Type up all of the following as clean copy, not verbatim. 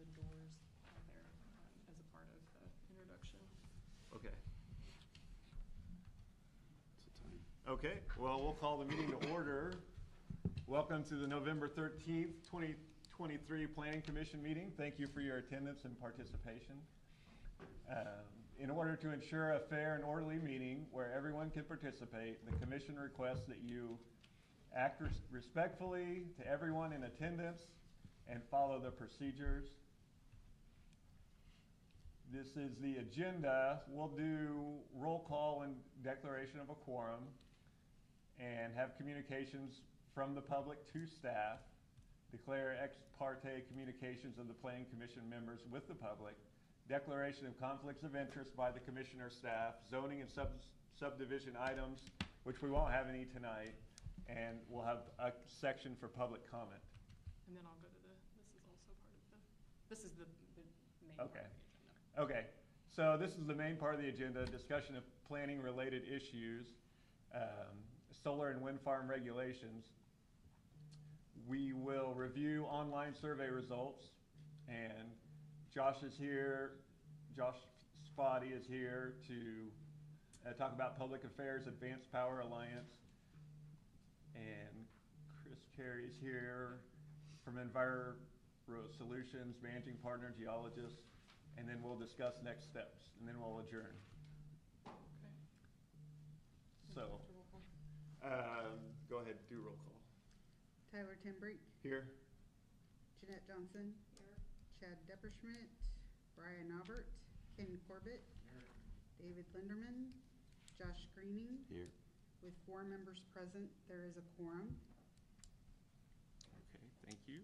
the doors there as a part of the introduction. Okay. Okay, well, we'll call the meeting to order. Welcome to the November 13th, 2023 Planning Commission meeting. Thank you for your attendance and participation. In order to ensure a fair and orderly meeting where everyone can participate, the commission requests that you act respectfully to everyone in attendance and follow the procedures. This is the agenda. We'll do roll call and declaration of a quorum and have communications from the public to staff, declare ex parte communications of the Planning Commission members with the public, declaration of conflicts of interest by the commissioner staff, zoning and subdivision items, which we won't have any tonight, and we'll have a section for public comment. And then I'll go to this is the main part of the agenda. Okay, so this is the main part of the agenda, discussion of planning related issues, solar and wind farm regulations. We will review online survey results, and Josh is here, Josh Spotty is here to talk about Public Affairs Advanced Power Alliance, and Chris Carey is here from Enviro Solutions, managing partner geologist, and then we'll discuss next steps, and then we'll adjourn. Okay. So, go ahead, do roll call. Tyler Timbrink. Here. Jeanette Johnson. Here. Chad Depperschmidt. Brian Aubert. Ken Corbett. Here. David Linderman. Josh Greening. Here. With 4 members present, there is a quorum. Okay, thank you.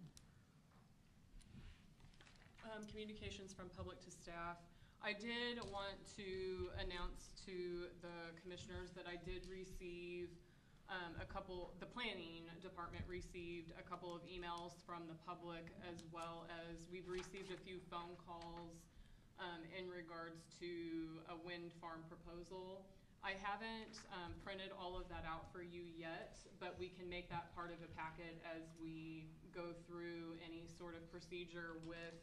Communications from public to staff. I did want to announce to the commissioners that I did receive the planning department received a couple of emails from the public, as well as we've received a few phone calls in regards to a wind farm proposal. I haven't printed all of that out for you yet, but we can make that part of the packet as we go through any sort of procedure with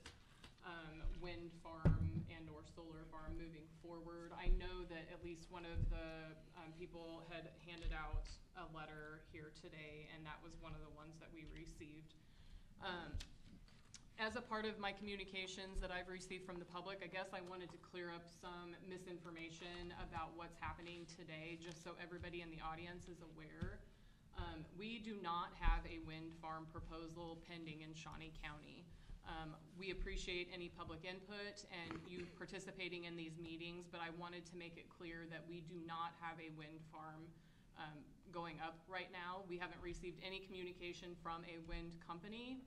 wind farm and or solar farm moving forward. I know that at least one of the people had handed out a letter here today, and that was one of the ones that we received. As a part of my communications that I've received from the public, I guess I wanted to clear up some misinformation about what's happening today, just so everybody in the audience is aware. We do not have a wind farm proposal pending in Shawnee County. We appreciate any public input and you participating in these meetings, but I wanted to make it clear that we do not have a wind farm going up right now. We haven't received any communication from a wind company.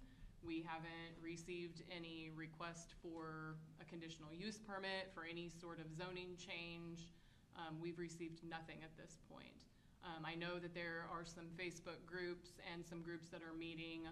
We haven't received any request for a conditional use permit for any sort of zoning change. We've received nothing at this point. I know that there are some Facebook groups and some groups that are meeting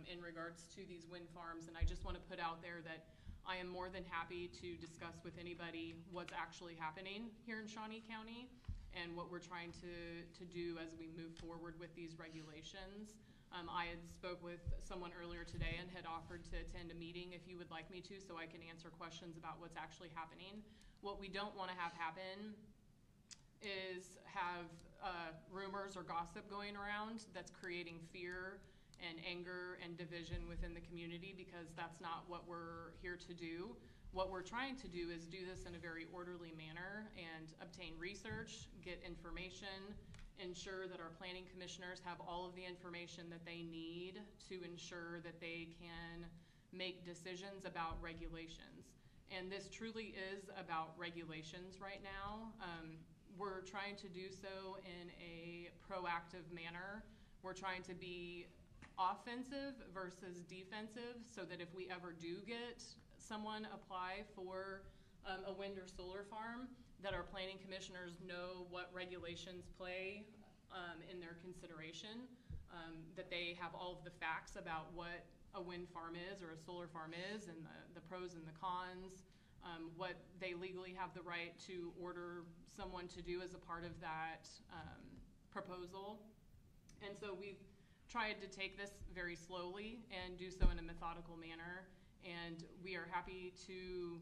in regards to these wind farms, and I just want to put out there that I am more than happy to discuss with anybody what's actually happening here in Shawnee County and what we're trying to do as we move forward with these regulations. I had spoke with someone earlier today and had offered to attend a meeting if you would like me to, so I can answer questions about what's actually happening. What we don't want to have happen is have rumors or gossip going around that's creating fear and anger and division within the community, because that's not what we're here to do. What we're trying to do is do this in a very orderly manner and obtain research, get information, ensure that our planning commissioners have all of the information that they need to ensure that they can make decisions about regulations. And this truly is about regulations right now. We're trying to do so in a proactive manner. We're trying to be offensive versus defensive, so that if we ever do get someone apply for a wind or solar farm, that our planning commissioners know what regulations play in their consideration, that they have all of the facts about what a wind farm is or a solar farm is, and the pros and the cons, what they legally have the right to order someone to do as a part of that proposal. And so we've tried to take this very slowly and do so in a methodical manner And we are happy to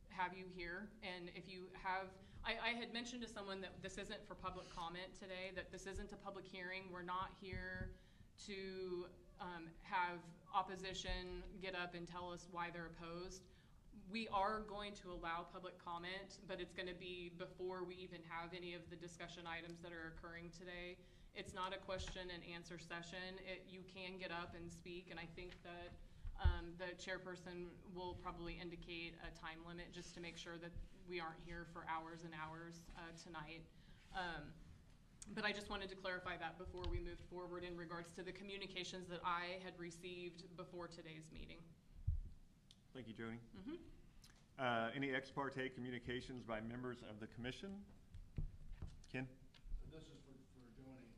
have you here. And if you have, I had mentioned to someone that this isn't for public comment today, that this isn't a public hearing. We're not here to have opposition get up and tell us why they're opposed. We are going to allow public comment, but it's going to be before we even have any of the discussion items that are occurring today. It's not a question and answer session. You can get up and speak, and I think that the chairperson will probably indicate a time limit just to make sure that we aren't here for hours and hours tonight. But I just wanted to clarify that before we moved forward in regards to the communications that I had received before today's meeting. Thank you, Joni. Any ex parte communications by members of the commission? Ken? This is for Joni.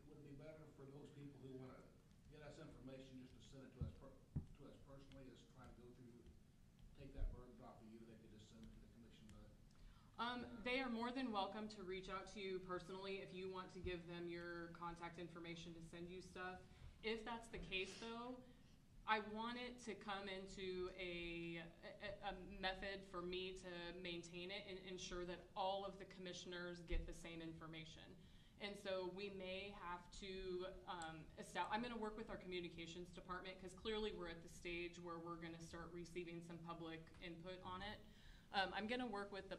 Would it be better for those people who want to get us information just to send it to us personally, as trying to go through, take that burden off of you, they could just send it to the commission? They are more than welcome to reach out to you personally if you want to give them your contact information to send you stuff. If that's the case, though, I want it to come into a method for me to maintain it and ensure that all of the commissioners get the same information. And so we may have to I'm going to work with our communications department, because clearly we're at the stage where we're going to start receiving some public input on it. I'm going to work with the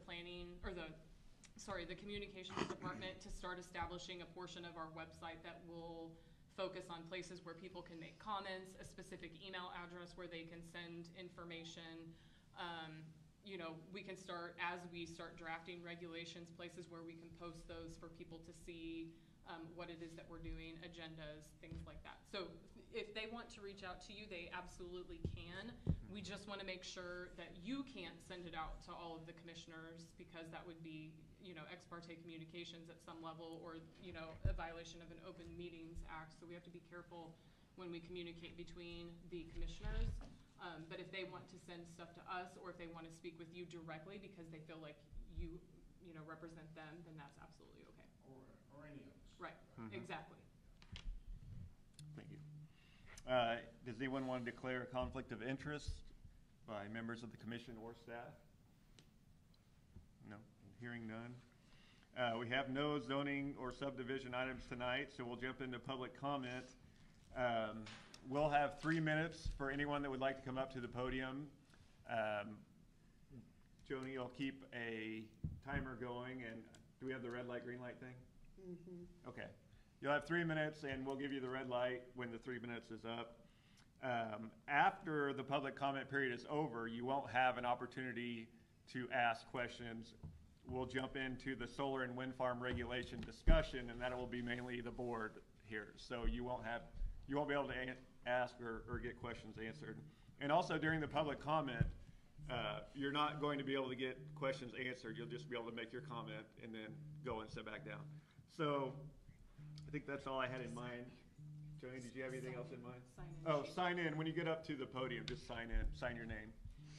communications department to start establishing a portion of our website that will focus on places where people can make comments, a specific email address where they can send information. You know, we can start, as we start drafting regulations, places where we can post those for people to see what it is that we're doing, agendas, things like that. So if they want to reach out to you, they absolutely can. We just want to make sure that you can't send it out to all of the commissioners, because that would be, you know, ex parte communications at some level, or, you know, a violation of an Open Meetings Act. So we have to be careful when we communicate between the commissioners. But if they want to send stuff to us, or if they want to speak with you directly because they feel like you know, represent them, then that's absolutely okay. Or any of us. Right, exactly. Thank you. Does anyone want to declare a conflict of interest by members of the commission or staff? No, hearing none. We have no zoning or subdivision items tonight, so we'll jump into public comment. We'll have 3 minutes for anyone that would like to come up to the podium. Joni will keep a timer going, and do we have the red light, green light thing? Okay. You'll have 3 minutes, and we'll give you the red light when the 3 minutes is up. After the public comment period is over, you won't have an opportunity to ask questions. We'll jump into the solar and wind farm regulation discussion, and that will be mainly the board here. So you won't be able to ask or get questions answered. And also during the public comment, you're not going to be able to get questions answered. You'll just be able to make your comment and then go and sit back down. So I think that's all I had in mind. Joni, did you have anything else in mind? Sign in. When you get up to the podium, just sign in, sign your name.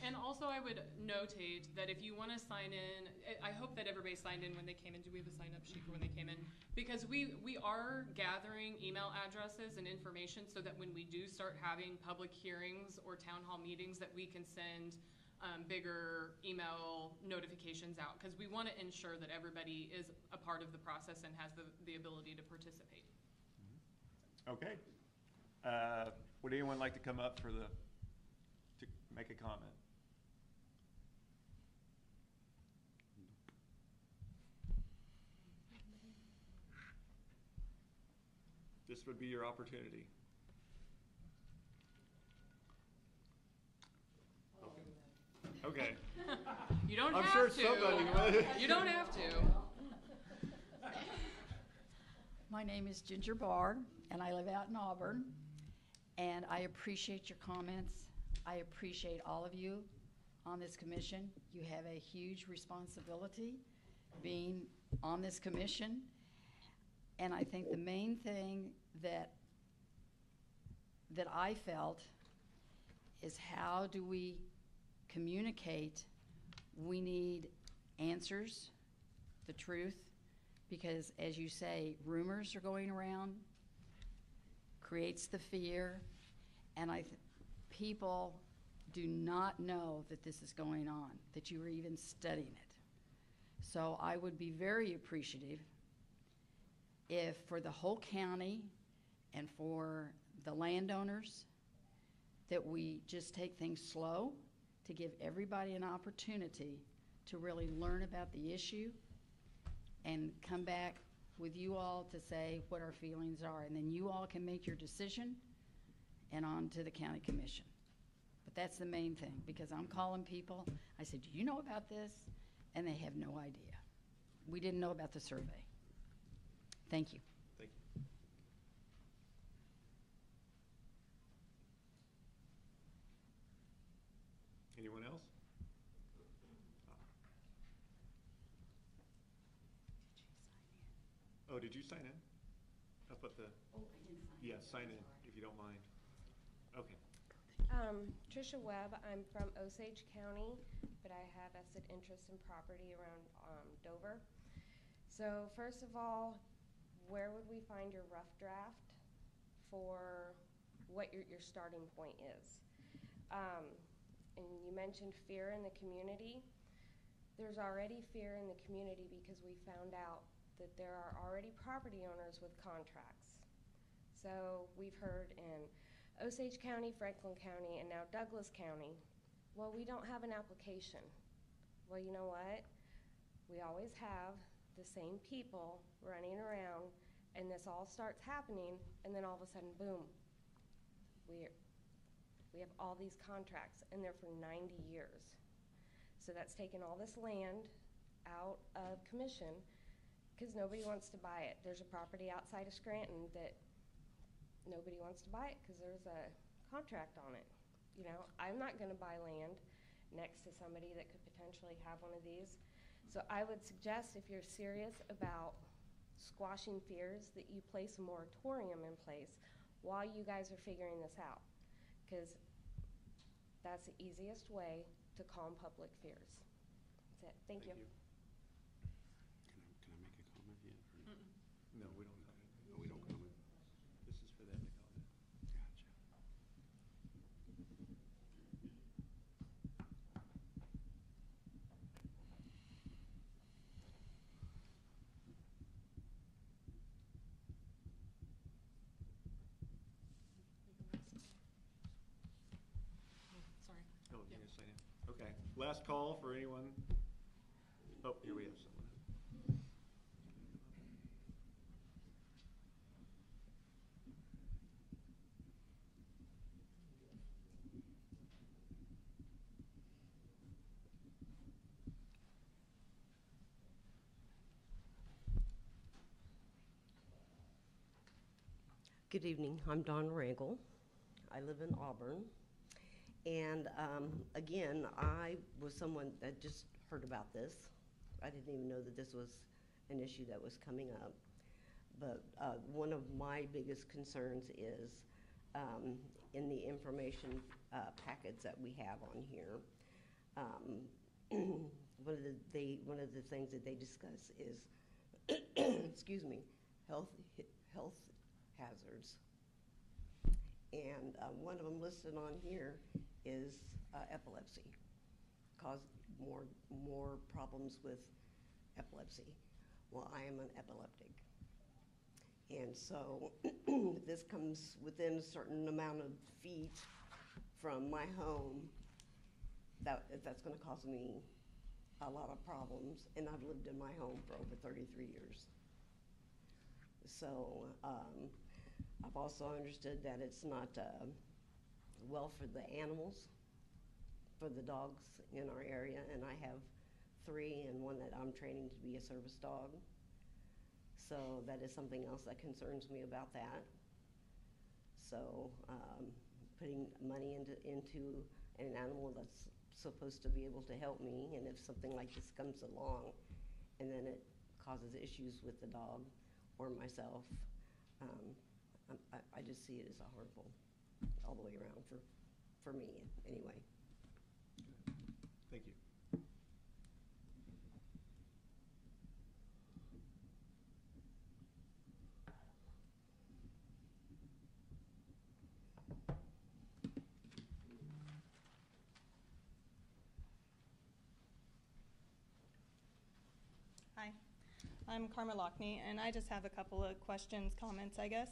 And also I would notate that if you want to sign in, I hope that everybody signed in when they came in. Do we have a sign-up sheet for when they came in? Because we are gathering email addresses and information so that when we do start having public hearings or town hall meetings, that we can send bigger email notifications out, because we want to ensure that everybody is a part of the process and has the ability to participate. Okay. Would anyone like to come up to make a comment? This would be your opportunity. Okay. You don't I'm have sure to. somebody would. You don't have to. My name is Ginger Barr, and I live out in Auburn. And I appreciate your comments. I appreciate all of you on this commission. You have a huge responsibility being on this commission. And I think the main thing that I felt is, how do we communicate? We need answers, the truth, because as you say, rumors are going around, creates the fear, and people do not know that this is going on, that you are even studying it. So I would be very appreciative if for the whole county and for the landowners that we just take things slow to give everybody an opportunity to really learn about the issue and come back with you all to say what our feelings are. And then you all can make your decision and on to the county commission. But that's the main thing, because I'm calling people. I said, do you know about this? And they have no idea. We didn't know about the survey. Thank you. Thank you. Anyone else? Oh, did you sign in? Up at the, Oh, I didn't sign. yeah, sign in, if you don't mind. Okay. Tricia Webb, I'm from Osage County, but I have vested interest in property around Dover. So first of all, where would we find your rough draft for what your starting point is? And you mentioned fear in the community. There's already fear in the community because we found out that there are already property owners with contracts. So we've heard in Osage County, Franklin County, and now Douglas County, well, we don't have an application. Well, you know what? We always have the same people running around, and this all starts happening, and then all of a sudden, boom, we have all these contracts, and they're for 90 years. So that's taken all this land out of commission because nobody wants to buy it. There's a property outside of Scranton that nobody wants to buy it because there's a contract on it. You know, I'm not going to buy land next to somebody that could potentially have one of these. So I would suggest, if you're serious about squashing fears, that you place a moratorium in place while you guys are figuring this out, because that's the easiest way to calm public fears. That's it. Thank you. Can I make a comment yet? Or No, we don't comment. no, we don't comment? This is for them to comment. Gotcha. Sorry. Oh, Yeah. you're gonna sign in? Okay. Last call for anyone. Oh, here we have someone. Good evening, I'm Dawn Rangel. I live in Auburn. And again, I was someone that just heard about this. I didn't even know that this was an issue that was coming up. But one of my biggest concerns is in the information packets that we have on here, one of the things that they discuss is, excuse me, health hazards. And one of them listed on here is epilepsy, cause more problems with epilepsy. Well, I am an epileptic. And so this comes within a certain amount of feet from my home, that's gonna cause me a lot of problems. And I've lived in my home for over 33 years. So I've also understood that it's not well for the animals, for the dogs in our area, and I have 3 and one that I'm training to be a service dog. So that is something else that concerns me about that. So putting money into an animal that's supposed to be able to help me, and if something like this comes along and then it causes issues with the dog or myself, I just see it as a harmful all the way around for me anyway. Thank you. I'm Karma Lockney, and I just have a couple of questions, comments, I guess.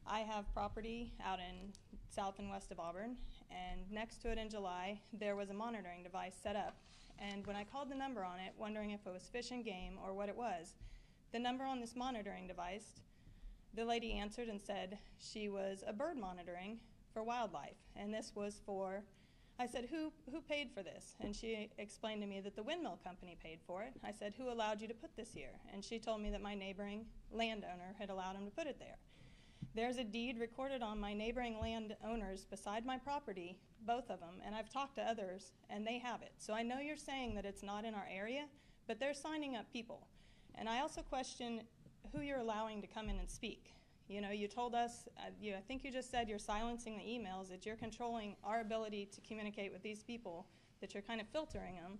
I have property out in south and west of Auburn, and next to it in July, there was a monitoring device set up. And when I called the number on it, wondering if it was Fish and Game or what it was, the number on this monitoring device, the lady answered and said she was a bird monitoring for wildlife, and this was for, I said, who paid for this? And she explained to me that the windmill company paid for it. I said, who allowed you to put this here? And she told me that my neighboring landowner had allowed him to put it there. There's a deed recorded on my neighboring landowners beside my property, both of them, and I've talked to others, and they have it. So I know you're saying that it's not in our area, but they're signing up people. And I also question who you're allowing to come in and speak. You know, you told us, I think you just said you're silencing the emails, that you're controlling our ability to communicate with these people, that you're kind of filtering them,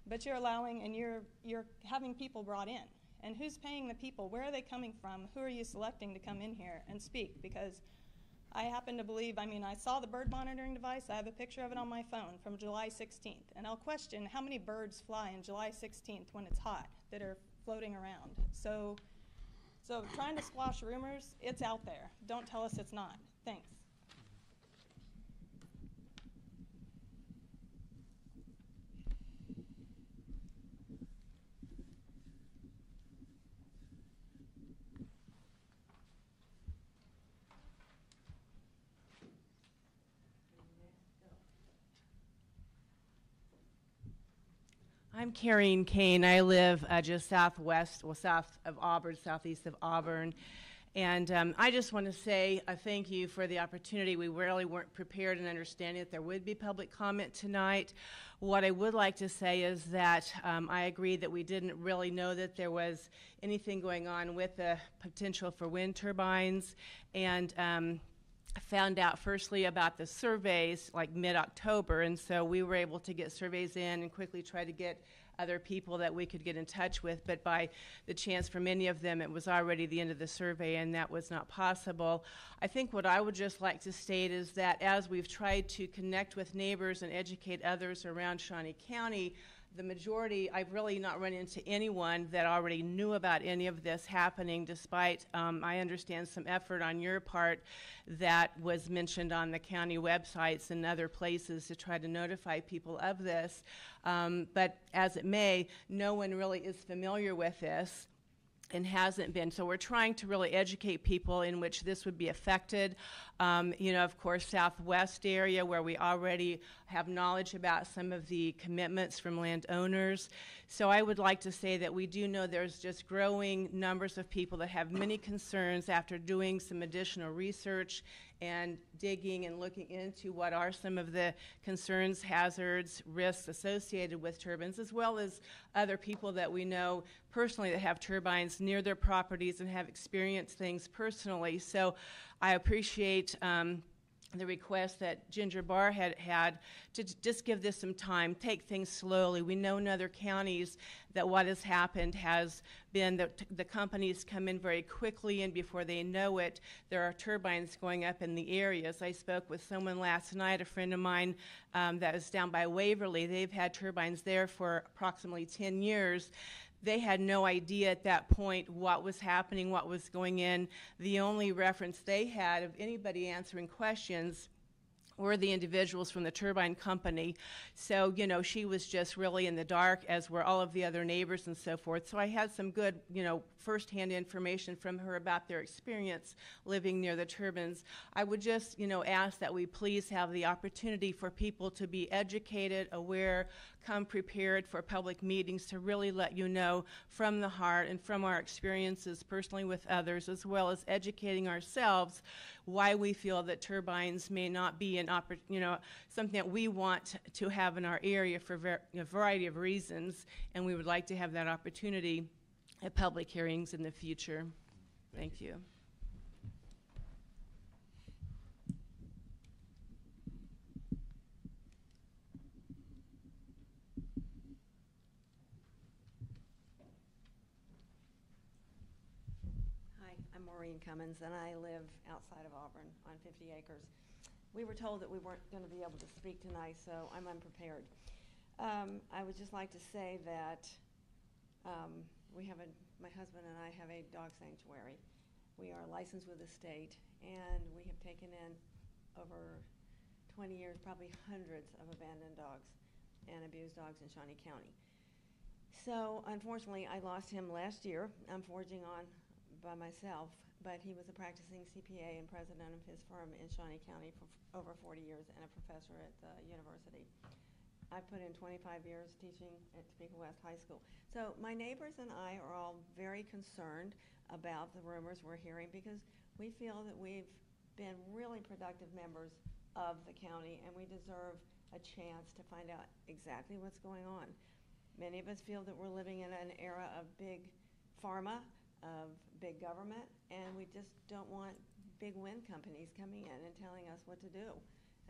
but you're allowing and you're having people brought in. And who's paying the people? Where are they coming from? Who are you selecting to come in here and speak? Because I happen to believe, I mean, I saw the bird monitoring device. I have a picture of it on my phone from July 16th. And I'll question how many birds fly on July 16th when it's hot that are floating around. So trying to squash rumors, it's out there. Don't tell us it's not. Thanks. I'm Carrie Kane. I live just south of Auburn, southeast of Auburn. And I just want to say thank you for the opportunity. We really weren't prepared and understanding that there would be public comment tonight. What I would like to say is that I agree that we didn't really know that there was anything going on with the potential for wind turbines. And found out firstly about the surveys like mid-October, and so we were able to get surveys in and quickly try to get other people that we could get in touch with, but by the chance for many of them it was already the end of the survey and that was not possible. I think what I would just like to state is that as we've tried to connect with neighbors and educate others around Shawnee County, the majority, I've really not run into anyone that already knew about any of this happening, despite, I understand, some effort on your part that was mentioned on the county websites and other places to try to notify people of this. But as it may, no one really is familiar with this and hasn't been. So we're trying to really educate people in which this would be affected. You know, of course, southwest area where we already have knowledge about some of the commitments from landowners. So I would like to say that we do know there's just growing numbers of people that have many concerns after doing some additional research and digging and looking into what are some of the concerns, hazards, risks associated with turbines, as well as other people that we know personally that have turbines near their properties and have experienced things personally. So I appreciate the request that Ginger Barr had to just give this some time, take things slowly. We know in other counties that what has happened has been that the companies come in very quickly, and before they know it, there are turbines going up in the areas. I spoke with someone last night, a friend of mine that is down by Waverly. They've had turbines there for approximately 10 years. They had no idea at that point what was happening, what was going in. The only reference they had of anybody answering questions were the individuals from the turbine company. So, you know, she was just really in the dark, as were all of the other neighbors and so forth. So I had some good, you know, firsthand information from her about their experience living near the turbines. I would just, you know, ask that we please have the opportunity for people to be educated, aware, come prepared for public meetings to really let you know from the heart and from our experiences personally with others, as well as educating ourselves why we feel that turbines may not be something that we want to have in our area for a variety of reasons, and we would like to have that opportunity at public hearings in the future. Thank you. I'm Maureen Cummins, and I live outside of Auburn on 50 acres. We were told that we weren't going to be able to speak tonight, so I'm unprepared. I would just like to say that my husband and I have a dog sanctuary. We are licensed with the state, and we have taken in over 20 years, probably hundreds of abandoned dogs and abused dogs in Shawnee County. So unfortunately, I lost him last year. I'm forging on by myself, but he was a practicing CPA and president of his firm in Shawnee County for over 40 years and a professor at the university. I put in 25 years teaching at Topeka West High School. So my neighbors and I are all very concerned about the rumors we're hearing because we feel that we've been really productive members of the county and we deserve a chance to find out exactly what's going on. Many of us feel that we're living in an era of big pharma, of big government, and we just don't want big wind companies coming in and telling us what to do.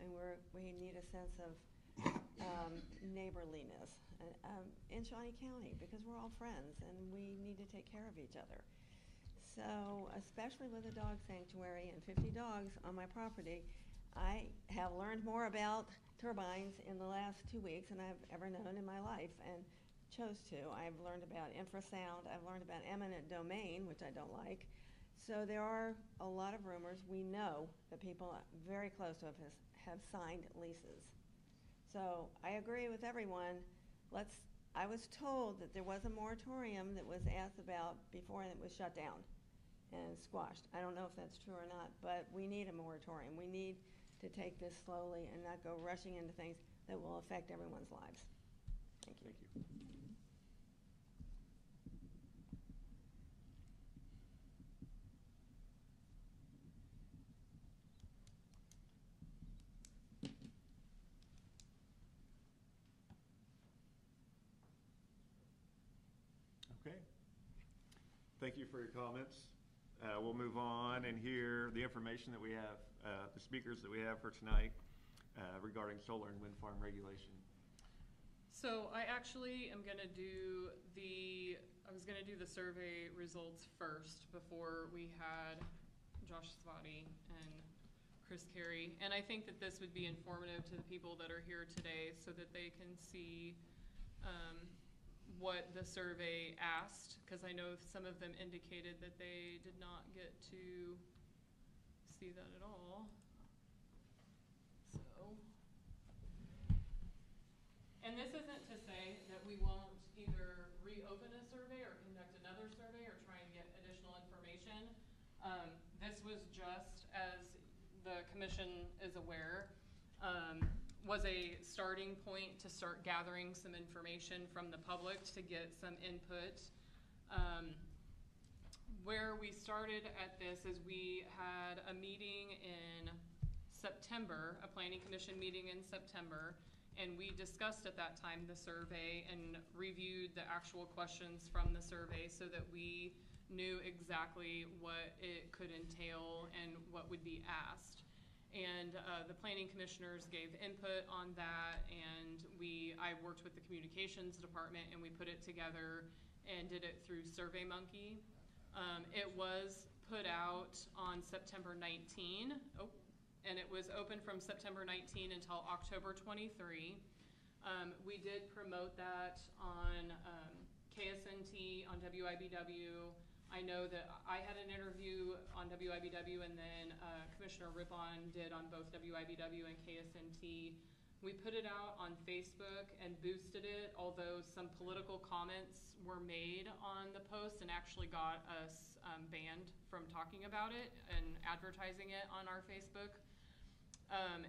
And we need a sense of neighborliness in Shawnee County because we're all friends and we need to take care of each other. So especially with a dog sanctuary and 50 dogs on my property, I have learned more about turbines in the last 2 weeks than I've ever known in my life and chose to. I've learned about infrasound, I've learned about eminent domain, which I don't like. So there are a lot of rumors. We know that people very close to us have signed leases. So I agree with everyone. I was told that there was a moratorium that was asked about before and it was shut down and squashed. I don't know if that's true or not, but we need a moratorium. We need to take this slowly and not go rushing into things that will affect everyone's lives. Thank you. Thank you. Okay. Thank you for your comments. We'll move on and hear the information that we have, the speakers that we have for tonight regarding solar and wind farm regulation. So I actually am going to do I was going to do the survey results first before we had Josh Svati and Chris Carey. And I think that this would be informative to the people that are here today so that they can see what the survey asked, because I know some of them indicated that they did not get to see that at all. So, and this isn't to say that we won't either reopen a survey or conduct another survey or try and get additional information. This was just, as the commission is aware, was a starting point to start gathering some information from the public to get some input. Where we started at this is we had a meeting in September, a planning commission meeting in September, and we discussed at that time the survey and reviewed the actual questions from the survey so that we knew exactly what it could entail and what would be asked. And the planning commissioners gave input on that, and I worked with the communications department, and we put it together and did it through SurveyMonkey. It was put out on September 19, and it was open from September 19 until October 23. We did promote that on KSNT, on WIBW. I know that I had an interview on WIBW, and then Commissioner Rippon did on both WIBW and KSNT. We put it out on Facebook and boosted it, although some political comments were made on the post and actually got us banned from talking about it and advertising it on our Facebook.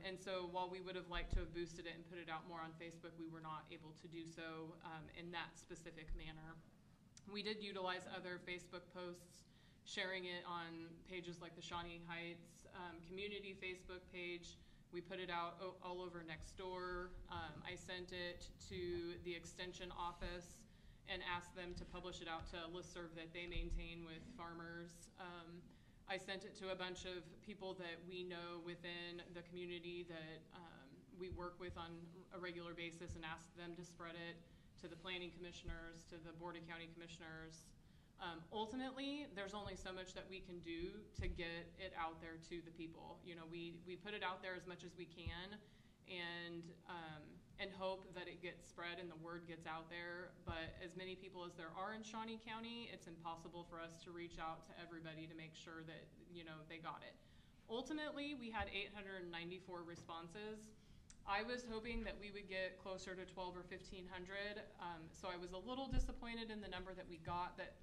And so while we would have liked to have boosted it and put it out more on Facebook, we were not able to do so in that specific manner. We did utilize other Facebook posts, sharing it on pages like the Shawnee Heights community Facebook page. We put it out all over Nextdoor. I sent it to the extension office and asked them to publish it out to a listserv that they maintain with farmers. I sent it to a bunch of people that we know within the community that we work with on a regular basis and asked them to spread it to the planning commissioners, to the board of county commissioners. Ultimately, there's only so much that we can do to get it out there to the people. You know, we put it out there as much as we can, and hope that it gets spread and the word gets out there. But as many people as there are in Shawnee County, it's impossible for us to reach out to everybody to make sure that, you know, they got it. Ultimately, we had 894 responses. I was hoping that we would get closer to 12 or 1,500, so I was a little disappointed in the number that we got, but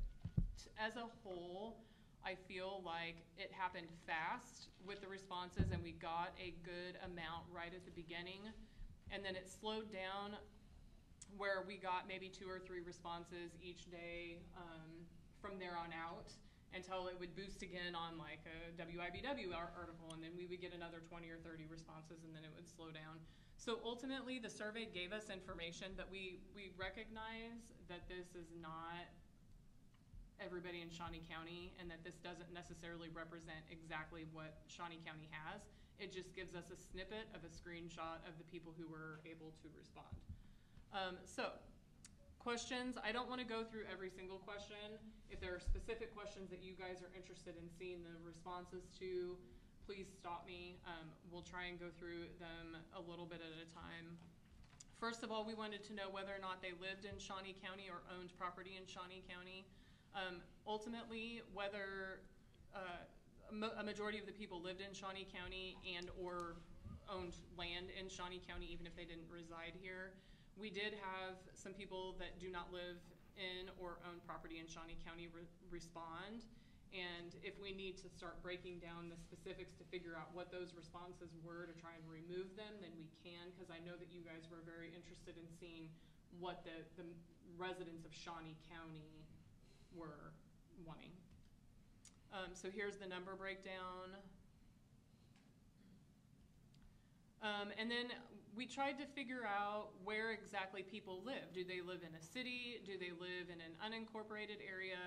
as a whole, I feel like it happened fast with the responses and we got a good amount right at the beginning. And then it slowed down where we got maybe 2 or 3 responses each day from there on out, until it would boost again on like a WIBW article, and then we would get another 20 or 30 responses, and then it would slow down. So ultimately, the survey gave us information, but we recognize that this is not everybody in Shawnee County, and that this doesn't necessarily represent exactly what Shawnee County has. It just gives us a snippet of a screenshot of the people who were able to respond. So, questions. I don't want to go through every single question. If there are specific questions that you guys are interested in seeing the responses to, please stop me. We'll try and go through them a little bit at a time. First of all, we wanted to know whether or not they lived in Shawnee County or owned property in Shawnee County. Ultimately, whether a majority of the people lived in Shawnee County and or owned land in Shawnee County, even if they didn't reside here. We did have some people that do not live in or own property in Shawnee County respond. And if we need to start breaking down the specifics to figure out what those responses were to try and remove them, then we can, because I know that you guys were very interested in seeing what the residents of Shawnee County were wanting. So here's the number breakdown. And then we tried to figure out where exactly people live. Do they live in a city? Do they live in an unincorporated area?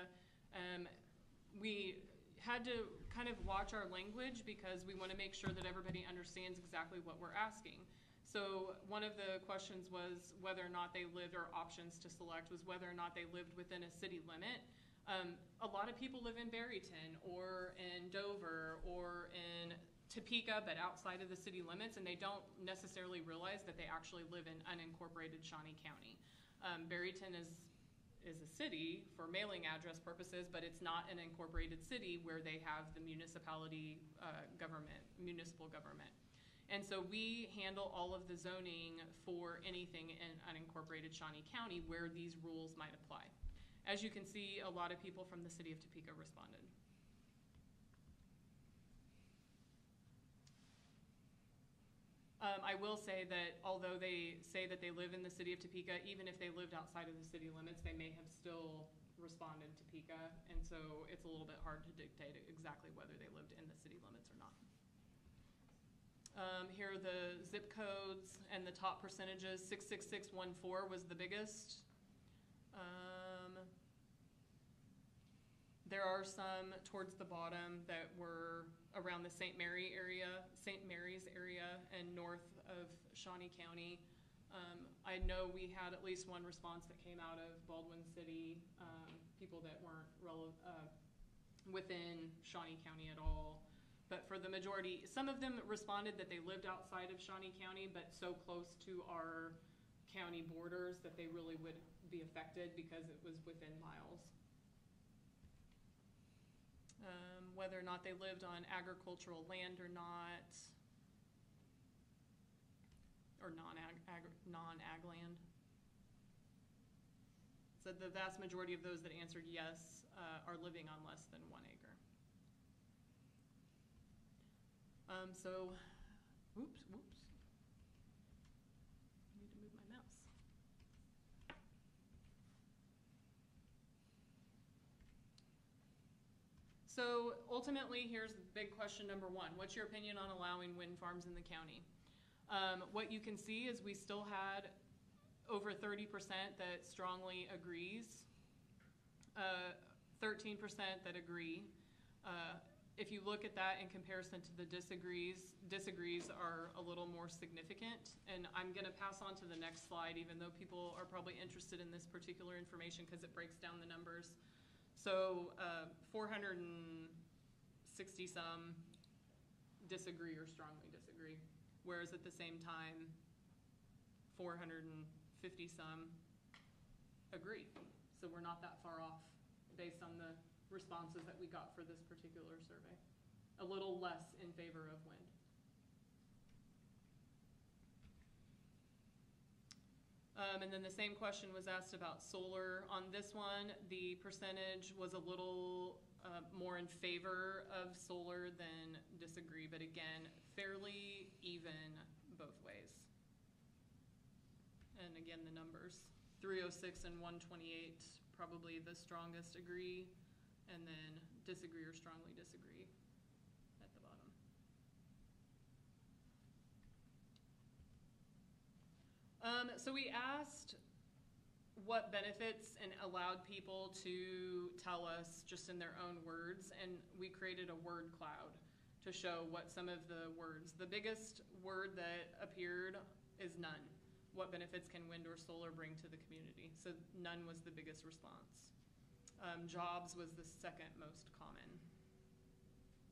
We had to kind of watch our language because we want to make sure that everybody understands exactly what we're asking. So one of the questions was whether or not they lived, or options to select was whether or not they lived within a city limit. A lot of people live in Barryton or in Dover or in Topeka, but outside of the city limits, and they don't necessarily realize that they actually live in unincorporated Shawnee County. Barryton is a city for mailing address purposes, but it's not an incorporated city where they have the municipality municipal government. And so we handle all of the zoning for anything in unincorporated Shawnee County where these rules might apply. As you can see, a lot of people from the city of Topeka responded. I will say that although they say that they live in the city of Topeka, even if they lived outside of the city limits, they may have still responded Topeka, and so it's a little bit hard to dictate exactly whether they lived in the city limits or not. Here are the zip codes and the top percentages. 66614 was the biggest. There are some towards the bottom that were around the St. Mary's area and north of Shawnee County. I know we had at least one response that came out of Baldwin City, people that weren't within Shawnee County at all. But for the majority, some of them responded that they lived outside of Shawnee County, but so close to our county borders that they really would be affected because it was within miles. Whether or not they lived on agricultural land or not, or non-ag land. So the vast majority of those that answered yes are living on less than 1 acre. So, whoops. I need to move my mouse. So ultimately, here's the big question number 1. What's your opinion on allowing wind farms in the county? What you can see is we still had over 30% that strongly agrees, 13% that agree. If you look at that in comparison to the disagrees are a little more significant. And I'm gonna pass on to the next slide, even though people are probably interested in this particular information because it breaks down the numbers. So 460 some disagree or strongly disagree. whereas at the same time, 450 some agree. So we're not that far off based on the responses that we got for this particular survey. A little less in favor of wind. And then the same question was asked about solar. On this one, the percentage was a little more in favor of solar than disagree, but again, fairly even both ways. And again, the numbers, 306 and 128, probably the strongest agree, and then disagree or strongly disagree at the bottom. So we asked what benefits and allowed people to tell us just in their own words, and we created a word cloud to show what some of the words. The biggest word that appeared is none. What benefits can wind or solar bring to the community? So none was the biggest response. Jobs was the second most common.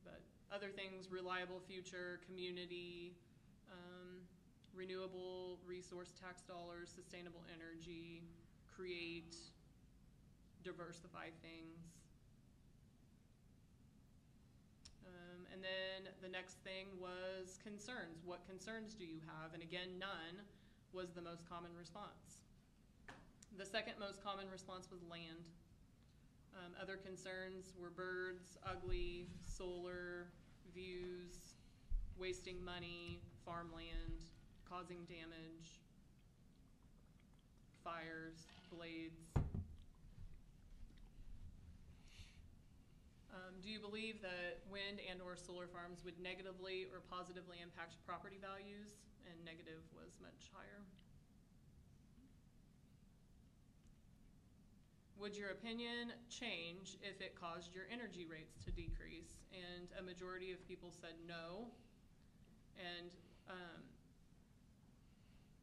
But other things, reliable future, community, renewable resource tax dollars, sustainable energy, create, diversify things. And then the next thing was concerns. What concerns do you have? And again, none was the most common response. The second most common response was land. Other concerns were birds, ugly, solar, views, wasting money, farmland, causing damage, fires, blades. Do you believe that wind and or solar farms would negatively or positively impact property values? And negative was much higher. Would your opinion change if it caused your energy rates to decrease? And a majority of people said no. And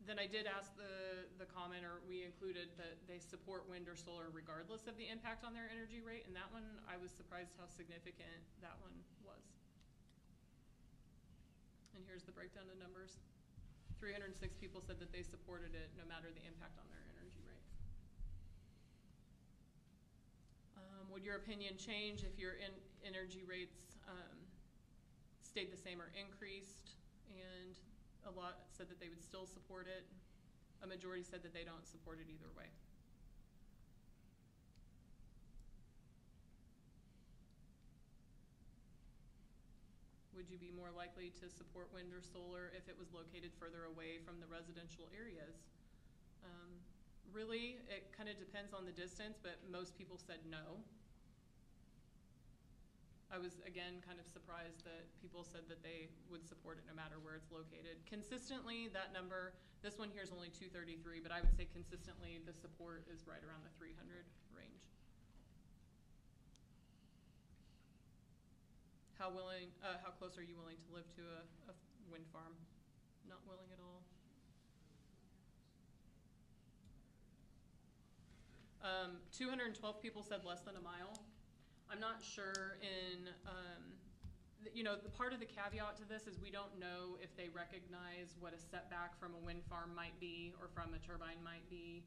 then I did ask the commenter, we included that they support wind or solar regardless of the impact on their energy rate, and that one, I was surprised how significant that one was. And here's the breakdown of numbers. 306 people said that they supported it no matter the impact on their energy rate. Would your opinion change if your energy rates stayed the same or increased? And a lot said that they would still support it. A majority said that they don't support it either way. Would you be more likely to support wind or solar if it was located further away from the residential areas? Really, it kind of depends on the distance, but most people said no. I was, again, kind of surprised that people said that they would support it no matter where it's located. Consistently, that number, this one here is only 233, but I would say consistently the support is right around the 300 range. How close are you willing to live to a wind farm? Not willing at all. 212 people said less than a mile. I'm not sure in, the part of the caveat to this is we don't know if they recognize what a setback from a wind farm might be or from a turbine might be,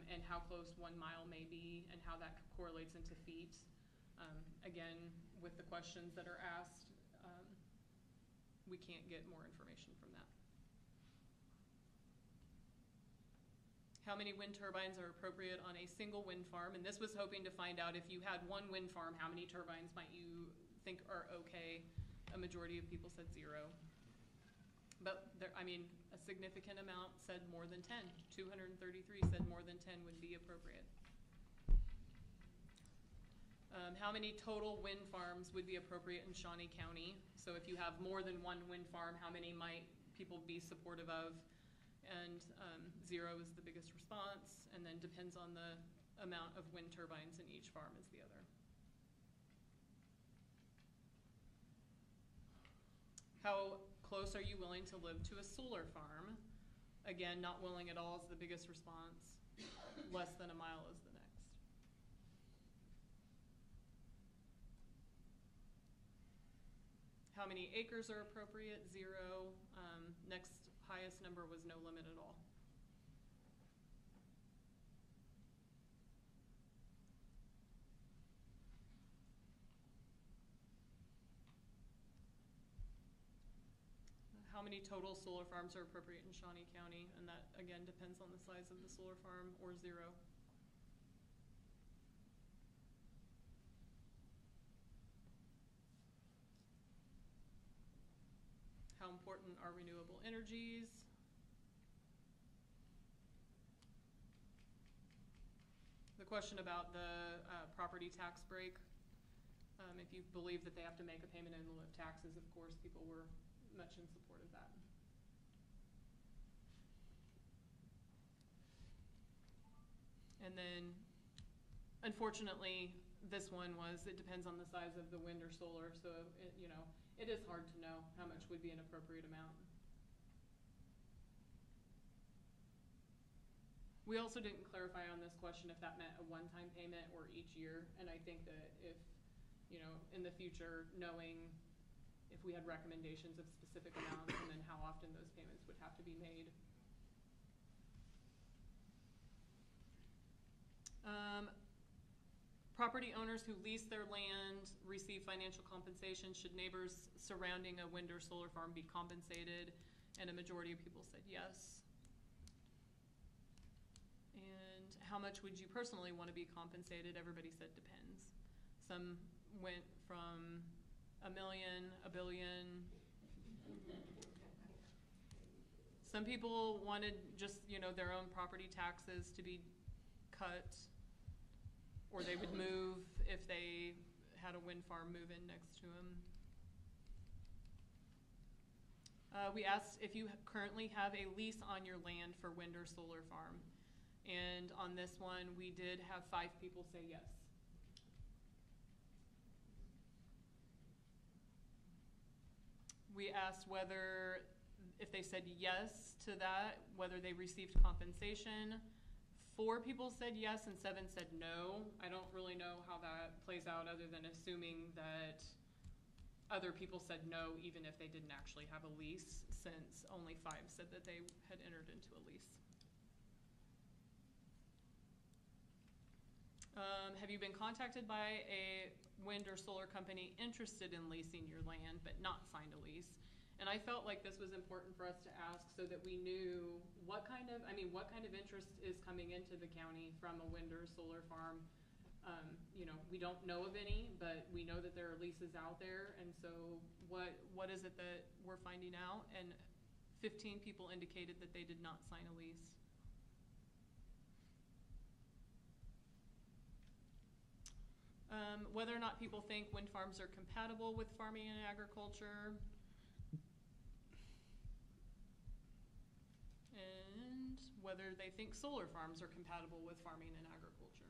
and how close 1 mile may be and how that correlates into feet. Again, with the questions that are asked, we can't get more information from that. How many wind turbines are appropriate on a single wind farm? And this was hoping to find out if you had one wind farm, how many turbines might you think are okay? A majority of people said 0. But a significant amount said more than 10. 233 said more than 10 would be appropriate. How many total wind farms would be appropriate in Shawnee County? So if you have more than one wind farm, how many might people be supportive of? And 0 is the biggest response, and then depends on the amount of wind turbines in each farm is the other. How close are you willing to live to a solar farm? Again, not willing at all is the biggest response. Less than a mile is the next. How many acres are appropriate? 0. Next highest number was no limit at all. How many total solar farms are appropriate in Shawnee County? And that, again, depends on the size of the solar farm, or 0. How important are renewable energies? The question about the property tax break, if you believe that they have to make a payment in lieu of taxes, of course, people were much in support of that. And then, unfortunately, this one was, it depends on the size of the wind or solar, so it, you know, it is hard to know how much would be an appropriate amount. We also didn't clarify on this question if that meant a one-time payment or each year, and I think that if, you know, in the future, knowing if we had recommendations of specific amounts and then how often those payments would have to be made. Property owners who lease their land receive financial compensation. Should neighbors surrounding a wind or solar farm be compensated? And a majority of people said yes. And how much would you personally want to be compensated? Everybody said depends. Some went from $1 million, $1 billion. Some people wanted just, you know, their own property taxes to be cut, or they would move if they had a wind farm move in next to them. We asked if you currently have a lease on your land for wind or solar farm. And on this one, we did have 5 people say yes. We asked whether, if they said yes to that, whether they received compensation. 4 people said yes and 7 said no. I don't really know how that plays out other than assuming that other people said no even if they didn't actually have a lease, since only 5 said that they had entered into a lease. Have you been contacted by a wind or solar company interested in leasing your land but not signed a lease? And I felt like this was important for us to ask so that we knew what kind of interest is coming into the county from a wind or solar farm. You know, we don't know of any, but we know that there are leases out there. And so what is it that we're finding out? And 15 people indicated that they did not sign a lease. Whether or not people think wind farms are compatible with farming and agriculture. And whether they think solar farms are compatible with farming and agriculture.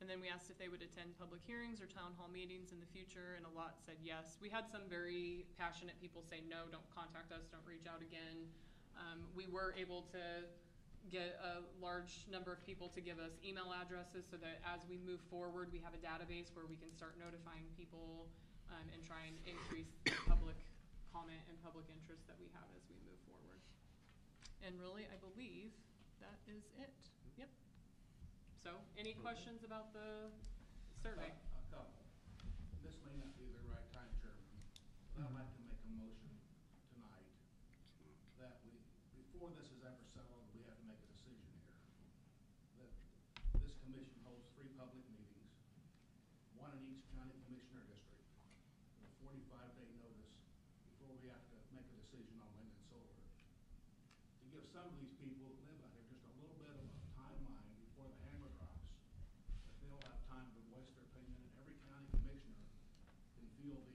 And then we asked if they would attend public hearings or town hall meetings in the future, and a lot said yes. We had some very passionate people say no, don't contact us, don't reach out again. We were able to get a large number of people to give us email addresses so that as we move forward, we have a database where we can start notifying people and try and increase the public comment and public interest that we have as we move forward. And really, I believe that is it. Yep. So, any questions about the survey? A couple. This may not be the right time, Chairman, but I'd like to make a motion tonight that we, before this is ever settled, we have to make a decision here. That this commission holds 3 public meetings, 1 in each county commissioner district, with a 45-day notice before we have to make a decision on wind and solar. To give some of these people that live out here just a little bit of a timeline before the hammer drops, that they'll have time to voice their opinion, and every county commissioner can feel the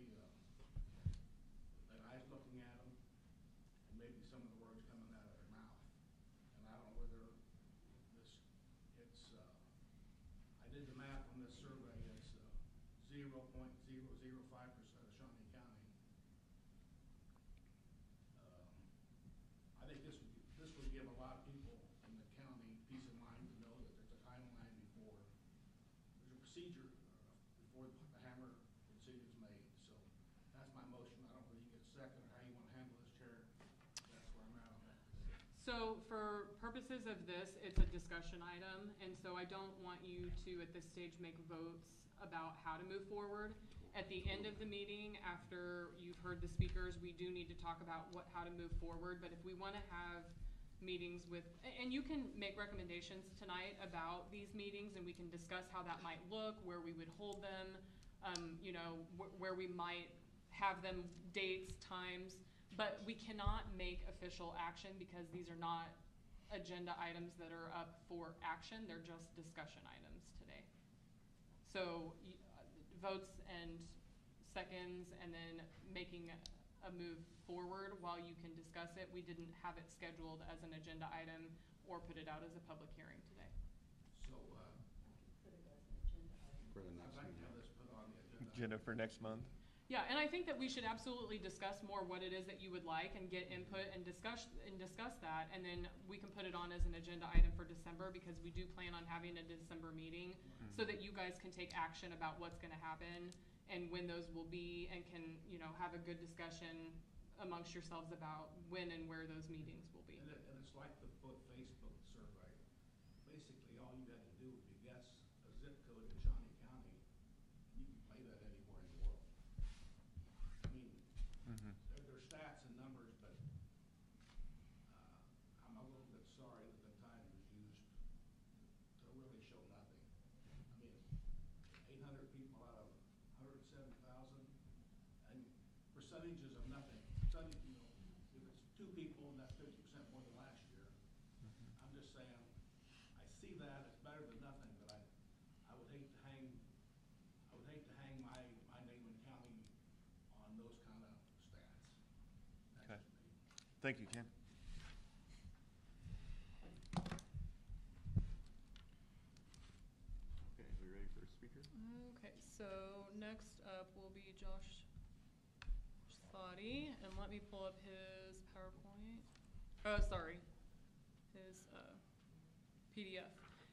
eyes looking at them, and maybe some of the words coming out of their mouth. And I don't know whether I did the math on this survey, it's 0.005% of Shawnee County. I think this would give a lot of people in the county peace of mind to know that there's a timeline before, there's a procedure, a So for purposes of this, it's a discussion item, and so I don't want you to, at this stage, make votes about how to move forward. At the end of the meeting, after you've heard the speakers, we do need to talk about how to move forward, but if we wanna have meetings with, and you can make recommendations tonight about these meetings, and we can discuss how that might look, where we would hold them, you know, where we might have them, dates, times, but we cannot make official action because these are not agenda items that are up for action, they're just discussion items today. So votes and seconds, and then making a move forward while you can discuss it. We didn't have it scheduled as an agenda item or put it out as a public hearing today. So, For the I'd next like to meeting. have this put on the agenda. Agenda for next month. Yeah, and I think that we should absolutely discuss more what it is that you would like and get input and discuss that, and then we can put it on as an agenda item for December, because we do plan on having a December meeting, so that you guys can take action about what's gonna happen and when those will be, and can, you know, have a good discussion amongst yourselves about when and where those meetings will be. And it's like the Facebook survey. Basically, all you had to do would be guess a zip code in Shawnee County, and you can play that anywhere in the world. I mean, they're stats and numbers, but I'm a little bit sorry that the time was used to really show nothing. I mean, 800 people out of 107,000, and percentages of nothing. You know, if it's 2 people and that's 50% more than last year, I'm just saying, I see that, it's better than nothing, but I would hate to hang my name and county on those kind of stats. Okay. That's just me. Thank you, Ken. Okay, are we ready for a speaker? Okay, so next up will be Josh Slotty, and let me pull up his PowerPoint. Oh, sorry, his PDF.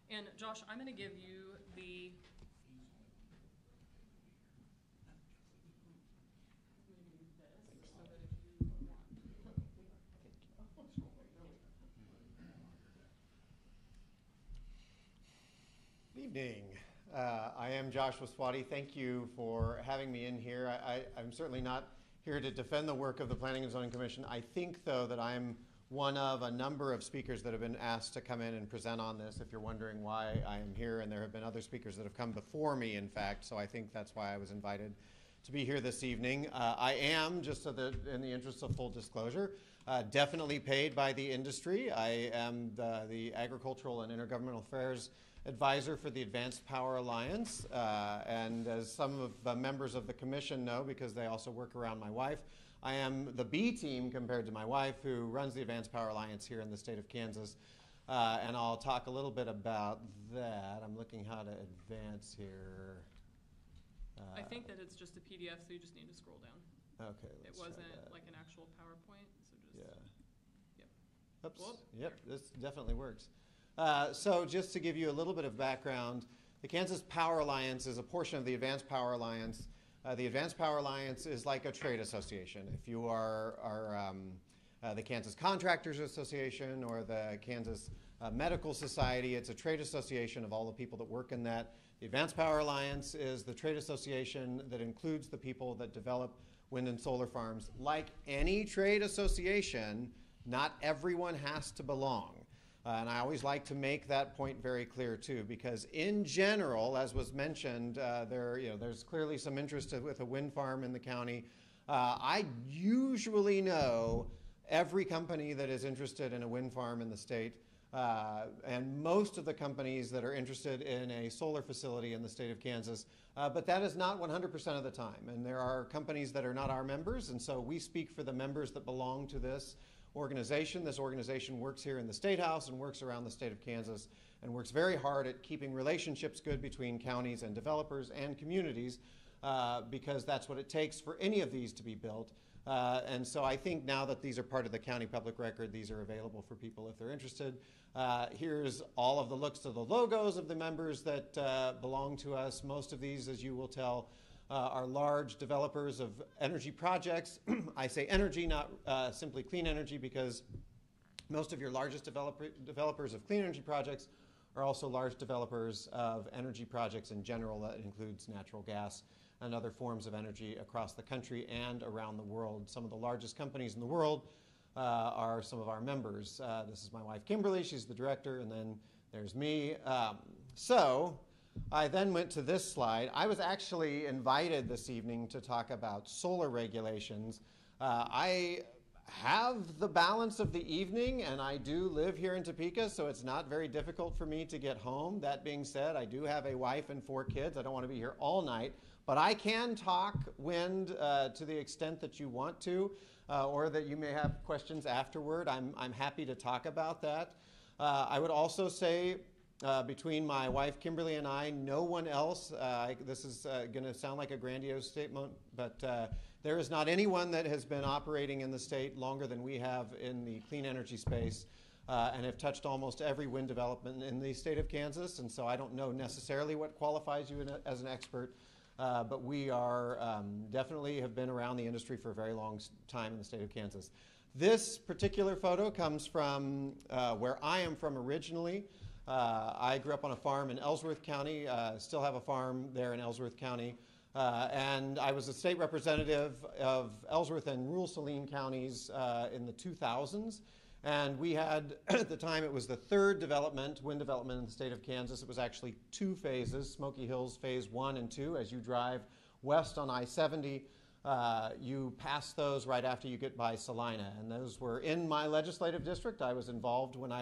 And Josh, I'm gonna give you the. Good evening. I am Joshua Swati. Thank you for having me in here. I'm certainly not here to defend the work of the Planning and Zoning Commission. I think, though, that I'm one of a number of speakers that have been asked to come in and present on this, if you're wondering why I am here. And there have been other speakers that have come before me, in fact, so I think that's why I was invited to be here this evening. I am, just so that in the interest of full disclosure, definitely paid by the industry. I am the Agricultural and Intergovernmental Affairs Advisor for the Advanced Power Alliance, and as some of the members of the commission know, because they also work around my wife, I am the B team compared to my wife, who runs the Advanced Power Alliance here in the state of Kansas, and I'll talk a little bit about that. I'm looking how to advance here. I think that it's just a PDF, so you just need to scroll down. Okay, It let's try wasn't that. like an actual PowerPoint, so just. Yeah. Yep. Oops. Whoop. Yep, this definitely works. So just to give you a little bit of background, the Kansas Power Alliance is a portion of the Advanced Power Alliance. The Advanced Power Alliance is like a trade association. If you are the Kansas Contractors Association or the Kansas Medical Society, it's a trade association of all the people that work in that. The Advanced Power Alliance is the trade association that includes the people that develop wind and solar farms. Like any trade association, not everyone has to belong. And I always like to make that point very clear too, because in general, as was mentioned, there's clearly some interest with a wind farm in the county. I usually know every company that is interested in a wind farm in the state, and most of the companies that are interested in a solar facility in the state of Kansas, but that is not 100% of the time. And there are companies that are not our members, and so we speak for the members that belong to this organization. This organization works here in the State House and works around the state of Kansas and works very hard at keeping relationships good between counties and developers and communities, because that's what it takes for any of these to be built. And so I think now that these are part of the county public record, these are available for people if they're interested. Here's all of the looks of the logos of the members that belong to us. Most of these, as you will tell, are large developers of energy projects. I say energy, not simply clean energy, because Most of your largest developers of clean energy projects are also large developers of energy projects in general. That includes natural gas and other forms of energy across the country and around the world. Some of the largest companies in the world are some of our members. This is my wife, Kimberly. She's the director, and then there's me. So I then went to this slide. I was actually invited this evening to talk about solar regulations. I have the balance of the evening, and I do live here in Topeka, so it's not very difficult for me to get home. That being said, I do have a wife and 4 kids. I don't want to be here all night, but I can talk wind to the extent that you want to, or that you may have questions afterward. I'm happy to talk about that. I would also say, between my wife Kimberly and I, no one else, this is going to sound like a grandiose statement, but there is not anyone that has been operating in the state longer than we have in the clean energy space and have touched almost every wind development in the state of Kansas. And so I don't know necessarily what qualifies you as an expert, but we are definitely have been around the industry for a very long time in the state of Kansas. This particular photo comes from where I am from originally. I grew up on a farm in Ellsworth County, still have a farm there in Ellsworth County. And I was a state representative of Ellsworth and rural Saline counties in the 2000s. And we had, at the time, it was the 3rd wind development in the state of Kansas. It was actually 2 phases, Smoky Hills Phase 1 and 2. As you drive west on I-70, you pass those right after you get by Salina. And those were in my legislative district. I was involved when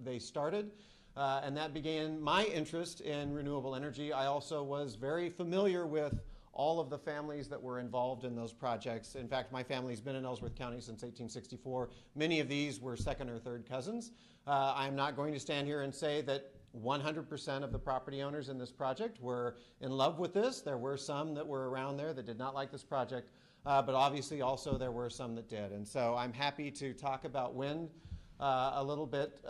they started. And that began my interest in renewable energy. I also was very familiar with all of the families that were involved in those projects. In fact, my family's been in Ellsworth County since 1864. Many of these were 2nd or 3rd cousins. I'm not going to stand here and say that 100% of the property owners in this project were in love with this. There were some that were around there that did not like this project, but obviously also there were some that did. And so I'm happy to talk about wind a little bit,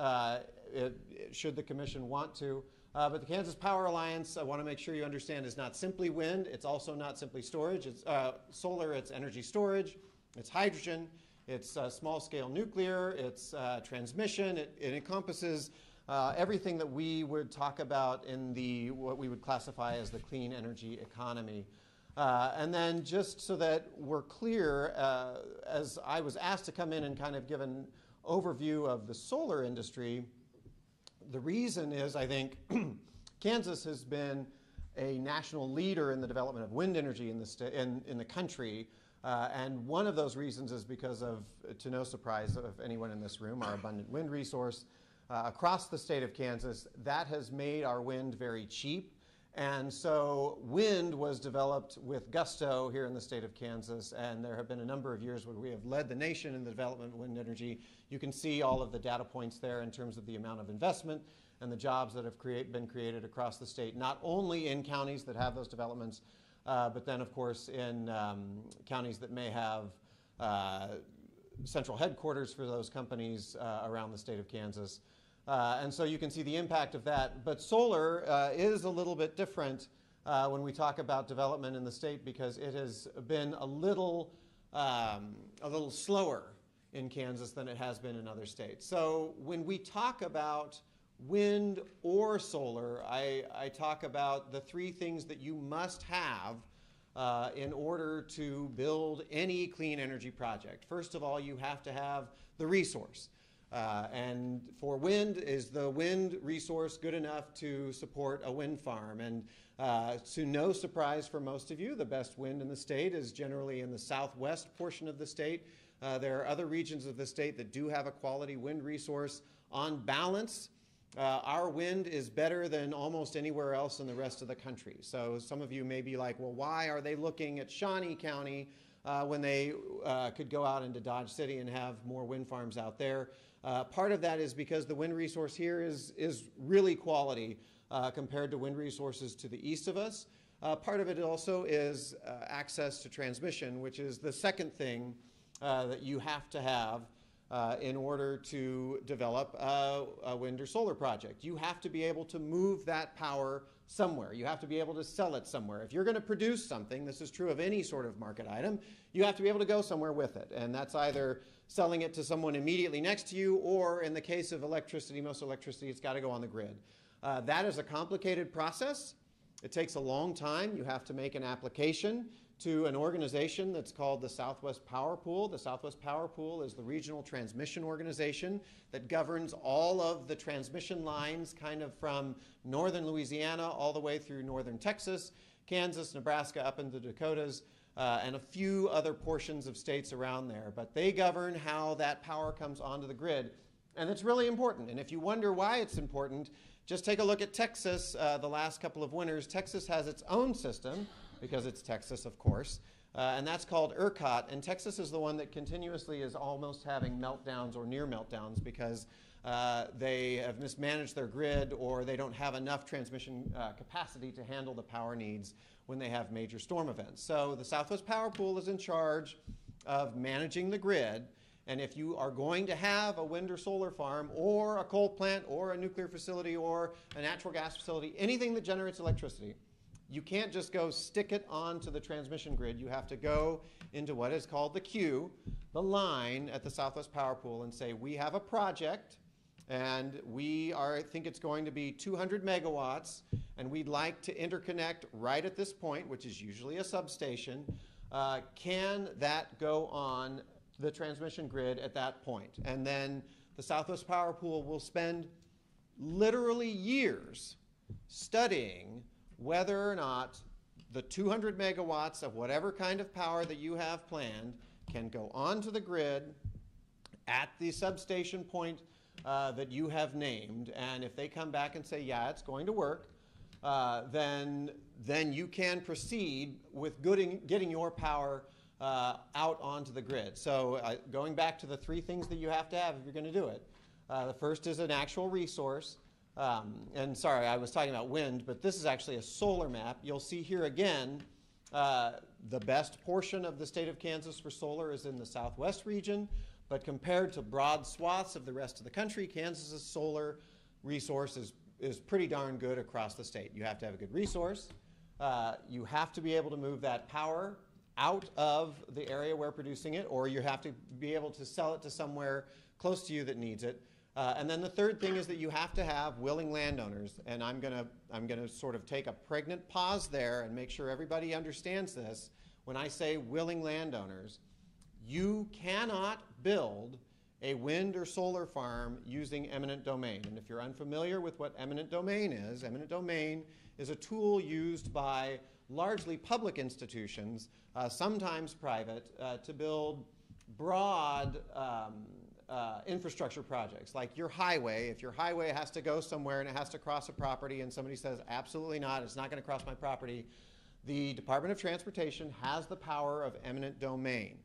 should the commission want to. But the Kansas Power Alliance, I want to make sure you understand, is not simply wind. It's also not simply storage. It's solar, it's energy storage, it's hydrogen, it's small-scale nuclear, it's transmission. It encompasses everything that we would talk about in what we would classify as the clean energy economy. And then just so that we're clear, as I was asked to come in and kind of give an overview of the solar industry, the reason is, I think, Kansas has been a national leader in the development of wind energy in the country. And one of those reasons is because of, to no surprise of anyone in this room, our abundant wind resource across the state of Kansas. That has made our wind very cheap. And so wind was developed with gusto here in the state of Kansas, and there have been a number of years where we have led the nation in the development of wind energy. You can see all of the data points there in terms of the amount of investment and the jobs that have been created across the state, not only in counties that have those developments, but then, of course, in counties that may have central headquarters for those companies around the state of Kansas. And so you can see the impact of that. But solar is a little bit different when we talk about development in the state, because it has been a little slower in Kansas than it has been in other states. So when we talk about wind or solar, I talk about the 3 things that you must have in order to build any clean energy project. First of all, you have to have the resource. And for wind, is the wind resource good enough to support a wind farm? And to no surprise for most of you, the best wind in the state is generally in the southwest portion of the state. There are other regions of the state that do have a quality wind resource. On balance, our wind is better than almost anywhere else in the rest of the country. So some of you may be like, well, why are they looking at Shawnee County when they could go out into Dodge City and have more wind farms out there? Part of that is because the wind resource here is really quality compared to wind resources to the east of us. Part of it also is access to transmission, which is the second thing that you have to have in order to develop a wind or solar project. You have to be able to move that power somewhere. You have to be able to sell it somewhere. If you're going to produce something, this is true of any sort of market item, you have to be able to go somewhere with it. And that's either selling it to someone immediately next to you, or in the case of electricity, most electricity, it's got to go on the grid. That is a complicated process. It takes a long time. You have to make an application to an organization that's called the Southwest Power Pool. The Southwest Power Pool is the regional transmission organization that governs all of the transmission lines kind of from northern Louisiana all the way through northern Texas, Kansas, Nebraska, up into the Dakotas, and a few other portions of states around there. But they govern how that power comes onto the grid. And it's really important. And if you wonder why it's important, just take a look at Texas the last couple of winters. Texas has its own system, because it's Texas, of course, and that's called ERCOT. And Texas is the one that continuously is almost having meltdowns or near meltdowns because they have mismanaged their grid, or they don't have enough transmission capacity to handle the power needs when they have major storm events. So the Southwest Power Pool is in charge of managing the grid. And if you are going to have a wind or solar farm, or a coal plant, or a nuclear facility, or a natural gas facility, anything that generates electricity, you can't just go stick it onto the transmission grid. You have to go into what is called the queue, the line at the Southwest Power Pool, and say, we have a project, and I think it's going to be 200 megawatts, and we'd like to interconnect right at this point, which is usually a substation. Can that go on the transmission grid at that point? And then the Southwest Power Pool will spend literally years studying whether or not the 200 megawatts of whatever kind of power that you have planned can go onto the grid at the substation point that you have named. And if they come back and say, yeah, it's going to work, then you can proceed with getting your power out onto the grid. So going back to the three things that you have to have if you're going to do it. The first is an actual resource. And sorry, I was talking about wind, but this is actually a solar map. You'll see here again, the best portion of the state of Kansas for solar is in the southwest region, but compared to broad swaths of the rest of the country, Kansas's solar resource is pretty darn good across the state. You have to have a good resource. You have to be able to move that power out of the area where producing it, or you have to be able to sell it to somewhere close to you that needs it. And then the third thing is that you have to have willing landowners. And I'm gonna sort of take a pregnant pause there and make sure everybody understands this. When I say willing landowners, you cannot build a wind or solar farm using eminent domain. And if you're unfamiliar with what eminent domain is a tool used by largely public institutions, sometimes private, to build broad infrastructure projects, like your highway. If your highway has to go somewhere and it has to cross a property and somebody says, absolutely not, it's not going to cross my property, the Department of Transportation has the power of eminent domain.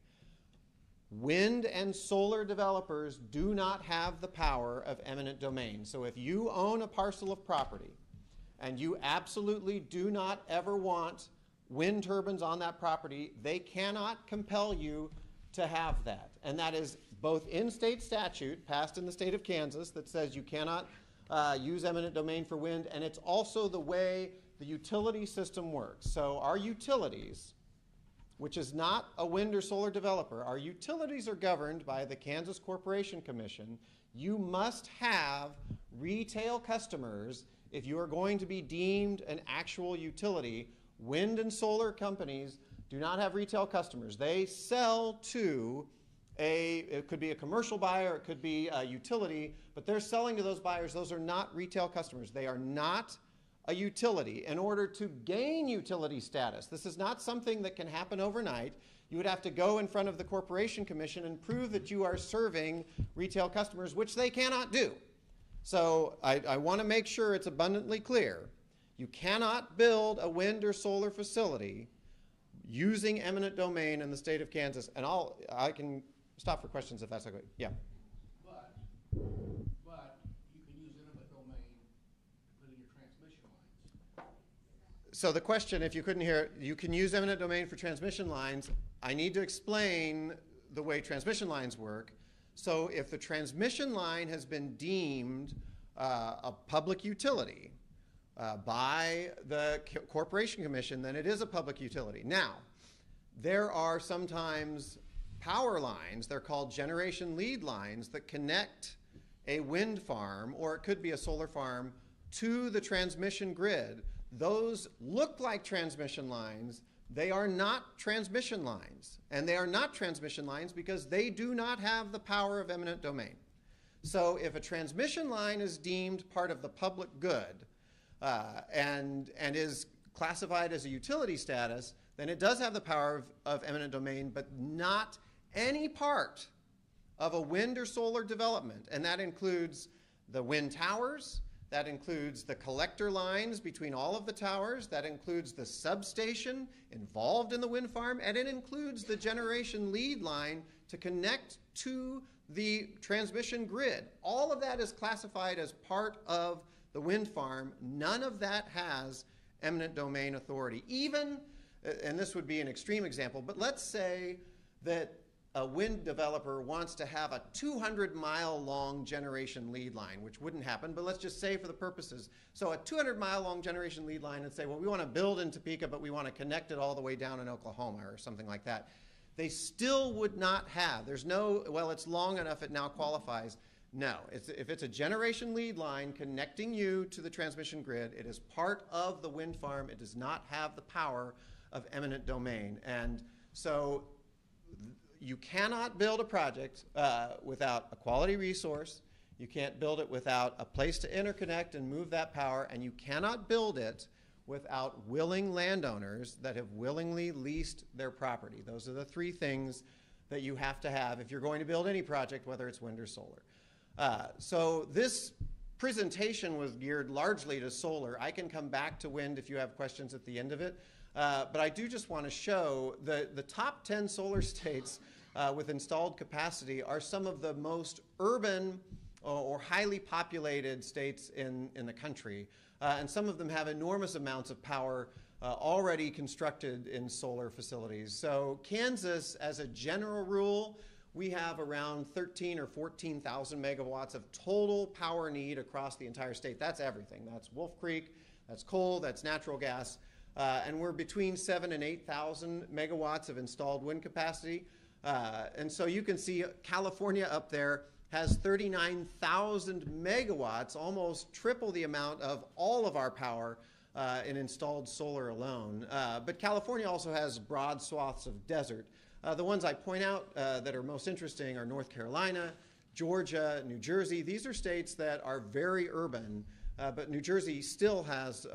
Wind and solar developers do not have the power of eminent domain. So if you own a parcel of property and you absolutely do not ever want wind turbines on that property, they cannot compel you to have that. And that is both in state statute, passed in the state of Kansas, that says you cannot use eminent domain for wind, and it's also the way the utility system works. So our utilities, which is not a wind or solar developer, our utilities are governed by the Kansas Corporation Commission. You must have retail customers if you are going to be deemed an actual utility. Wind and solar companies do not have retail customers. They sell to it could be a commercial buyer, it could be a utility, but they're selling to those buyers. Those are not retail customers. They are not a utility. In order to gain utility status, this is not something that can happen overnight. You would have to go in front of the Corporation Commission and prove that you are serving retail customers, which they cannot do. So I want to make sure it's abundantly clear. You cannot build a wind or solar facility using eminent domain in the state of Kansas. And I can stop for questions if that's okay. Yeah. But you can use eminent domain to put in your transmission lines. So the question, if you couldn't hear it, you can use eminent domain for transmission lines. I need to explain the way transmission lines work. So if the transmission line has been deemed a public utility by the Corporation Commission, then it is a public utility. Now, there are sometimes power lines, they're called generation lead lines, that connect a wind farm, or it could be a solar farm, to the transmission grid. Those look like transmission lines. They are not transmission lines. And they are not transmission lines because they do not have the power of eminent domain. So if a transmission line is deemed part of the public good and is classified as a utility status, then it does have the power of eminent domain, but not any part of a wind or solar development. And that includes the wind towers, that includes the collector lines between all of the towers, that includes the substation involved in the wind farm, and it includes the generation lead line to connect to the transmission grid. All of that is classified as part of the wind farm. None of that has eminent domain authority. Even, and this would be an extreme example, but let's say that a wind developer wants to have a 200-mile-long generation lead line, which wouldn't happen, but let's just say for the purposes. So a 200-mile-long generation lead line, and say, well, we want to build in Topeka, but we want to connect it all the way down in Oklahoma or something like that. They still would not have. There's no, well, it's long enough, it now qualifies. No, if it's a generation lead line connecting you to the transmission grid, it is part of the wind farm. It does not have the power of eminent domain. And so you cannot build a project without a quality resource. You can't build it without a place to interconnect and move that power, and you cannot build it without willing landowners that have willingly leased their property. Those are the three things that you have to have if you're going to build any project, whether it's wind or solar. So this presentation was geared largely to solar. I can come back to wind if you have questions at the end of it. But I do just want to show the top 10 solar states with installed capacity are some of the most urban or highly populated states in the country. And some of them have enormous amounts of power already constructed in solar facilities. So Kansas, as a general rule, we have around 13 or 14,000 megawatts of total power need across the entire state. That's everything. That's Wolf Creek, that's coal, that's natural gas. And we're between 7,000 and 8,000 megawatts of installed wind capacity. And so you can see California up there has 39,000 megawatts, almost triple the amount of all of our power in installed solar alone. But California also has broad swaths of desert. The ones I point out that are most interesting are North Carolina, Georgia, New Jersey. These are states that are very urban. But New Jersey still has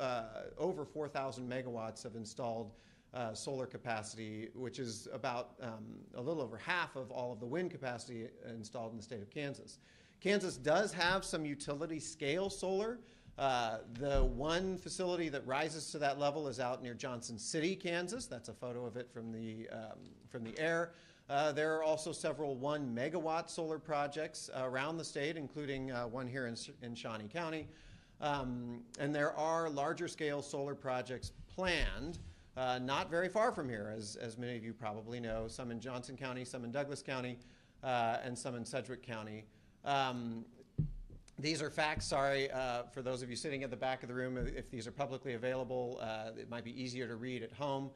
over 4,000 megawatts of installed solar capacity, which is about a little over half of all of the wind capacity installed in the state of Kansas. Kansas does have some utility scale solar. The one facility that rises to that level is out near Johnson City, Kansas. That's a photo of it from the air. There are also several 1 megawatt solar projects around the state, including one here in Shawnee County. And there are larger scale solar projects planned, not very far from here, as many of you probably know, some in Johnson County, some in Douglas County, and some in Sedgwick County. These are facts, sorry, for those of you sitting at the back of the room, if these are publicly available, it might be easier to read at home.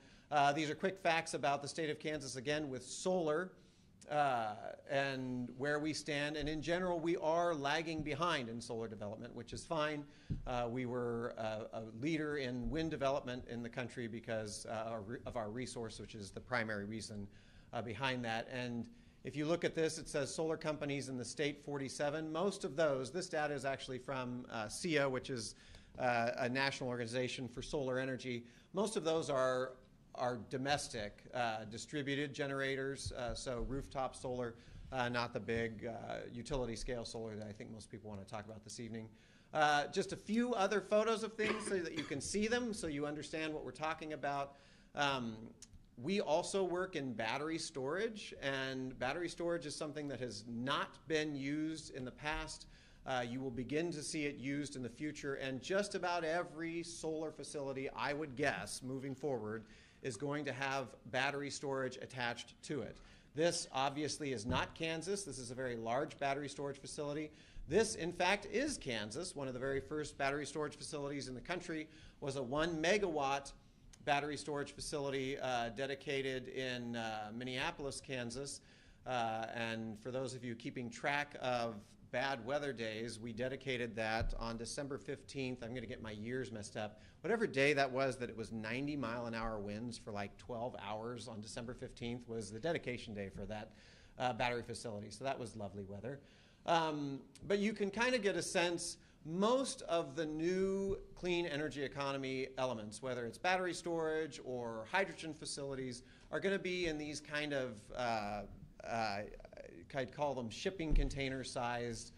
These are quick facts about the state of Kansas, again, with solar. And where we stand, and in general, we are lagging behind in solar development, which is fine. We were a leader in wind development in the country because of our resource, which is the primary reason behind that. And if you look at this, it says solar companies in the state 47. Most of those, this data is actually from SEIA, which is a national organization for solar energy. Most of those are domestic distributed generators, so rooftop solar, not the big utility scale solar that I think most people want to talk about this evening. Just a few other photos of things so that you can see them, so you understand what we're talking about. We also work in battery storage, and battery storage is something that has not been used in the past. You will begin to see it used in the future, and just about every solar facility, I would guess, moving forward, is going to have battery storage attached to it. This obviously is not Kansas. This is a very large battery storage facility. This, in fact, is Kansas. One of the very first battery storage facilities in the country was a 1 megawatt battery storage facility dedicated in Minneapolis, Kansas. And for those of you keeping track of bad weather days, we dedicated that on December 15th. I'm going to get my years messed up. Whatever day that was that it was 90-mile-an-hour winds for like 12 hours on December 15th was the dedication day for that battery facility. So that was lovely weather. But you can kind of get a sense, most of the new clean energy economy elements, whether it's battery storage or hydrogen facilities, are going to be in these kind of, I'd call them shipping container-sized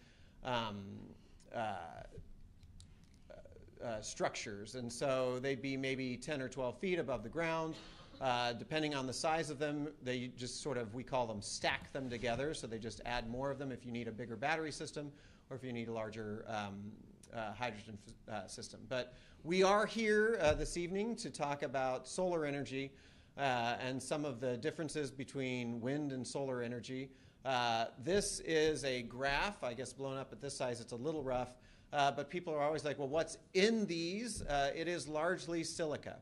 structures. And so they'd be maybe 10 or 12 feet above the ground. Depending on the size of them, they just sort of, we call them stack them together. So they just add more of them if you need a bigger battery system or if you need a larger hydrogen system. But we are here this evening to talk about solar energy and some of the differences between wind and solar energy. This is a graph, I guess blown up at this size, it's a little rough, but people are always like, well, what's in these? It is largely silica.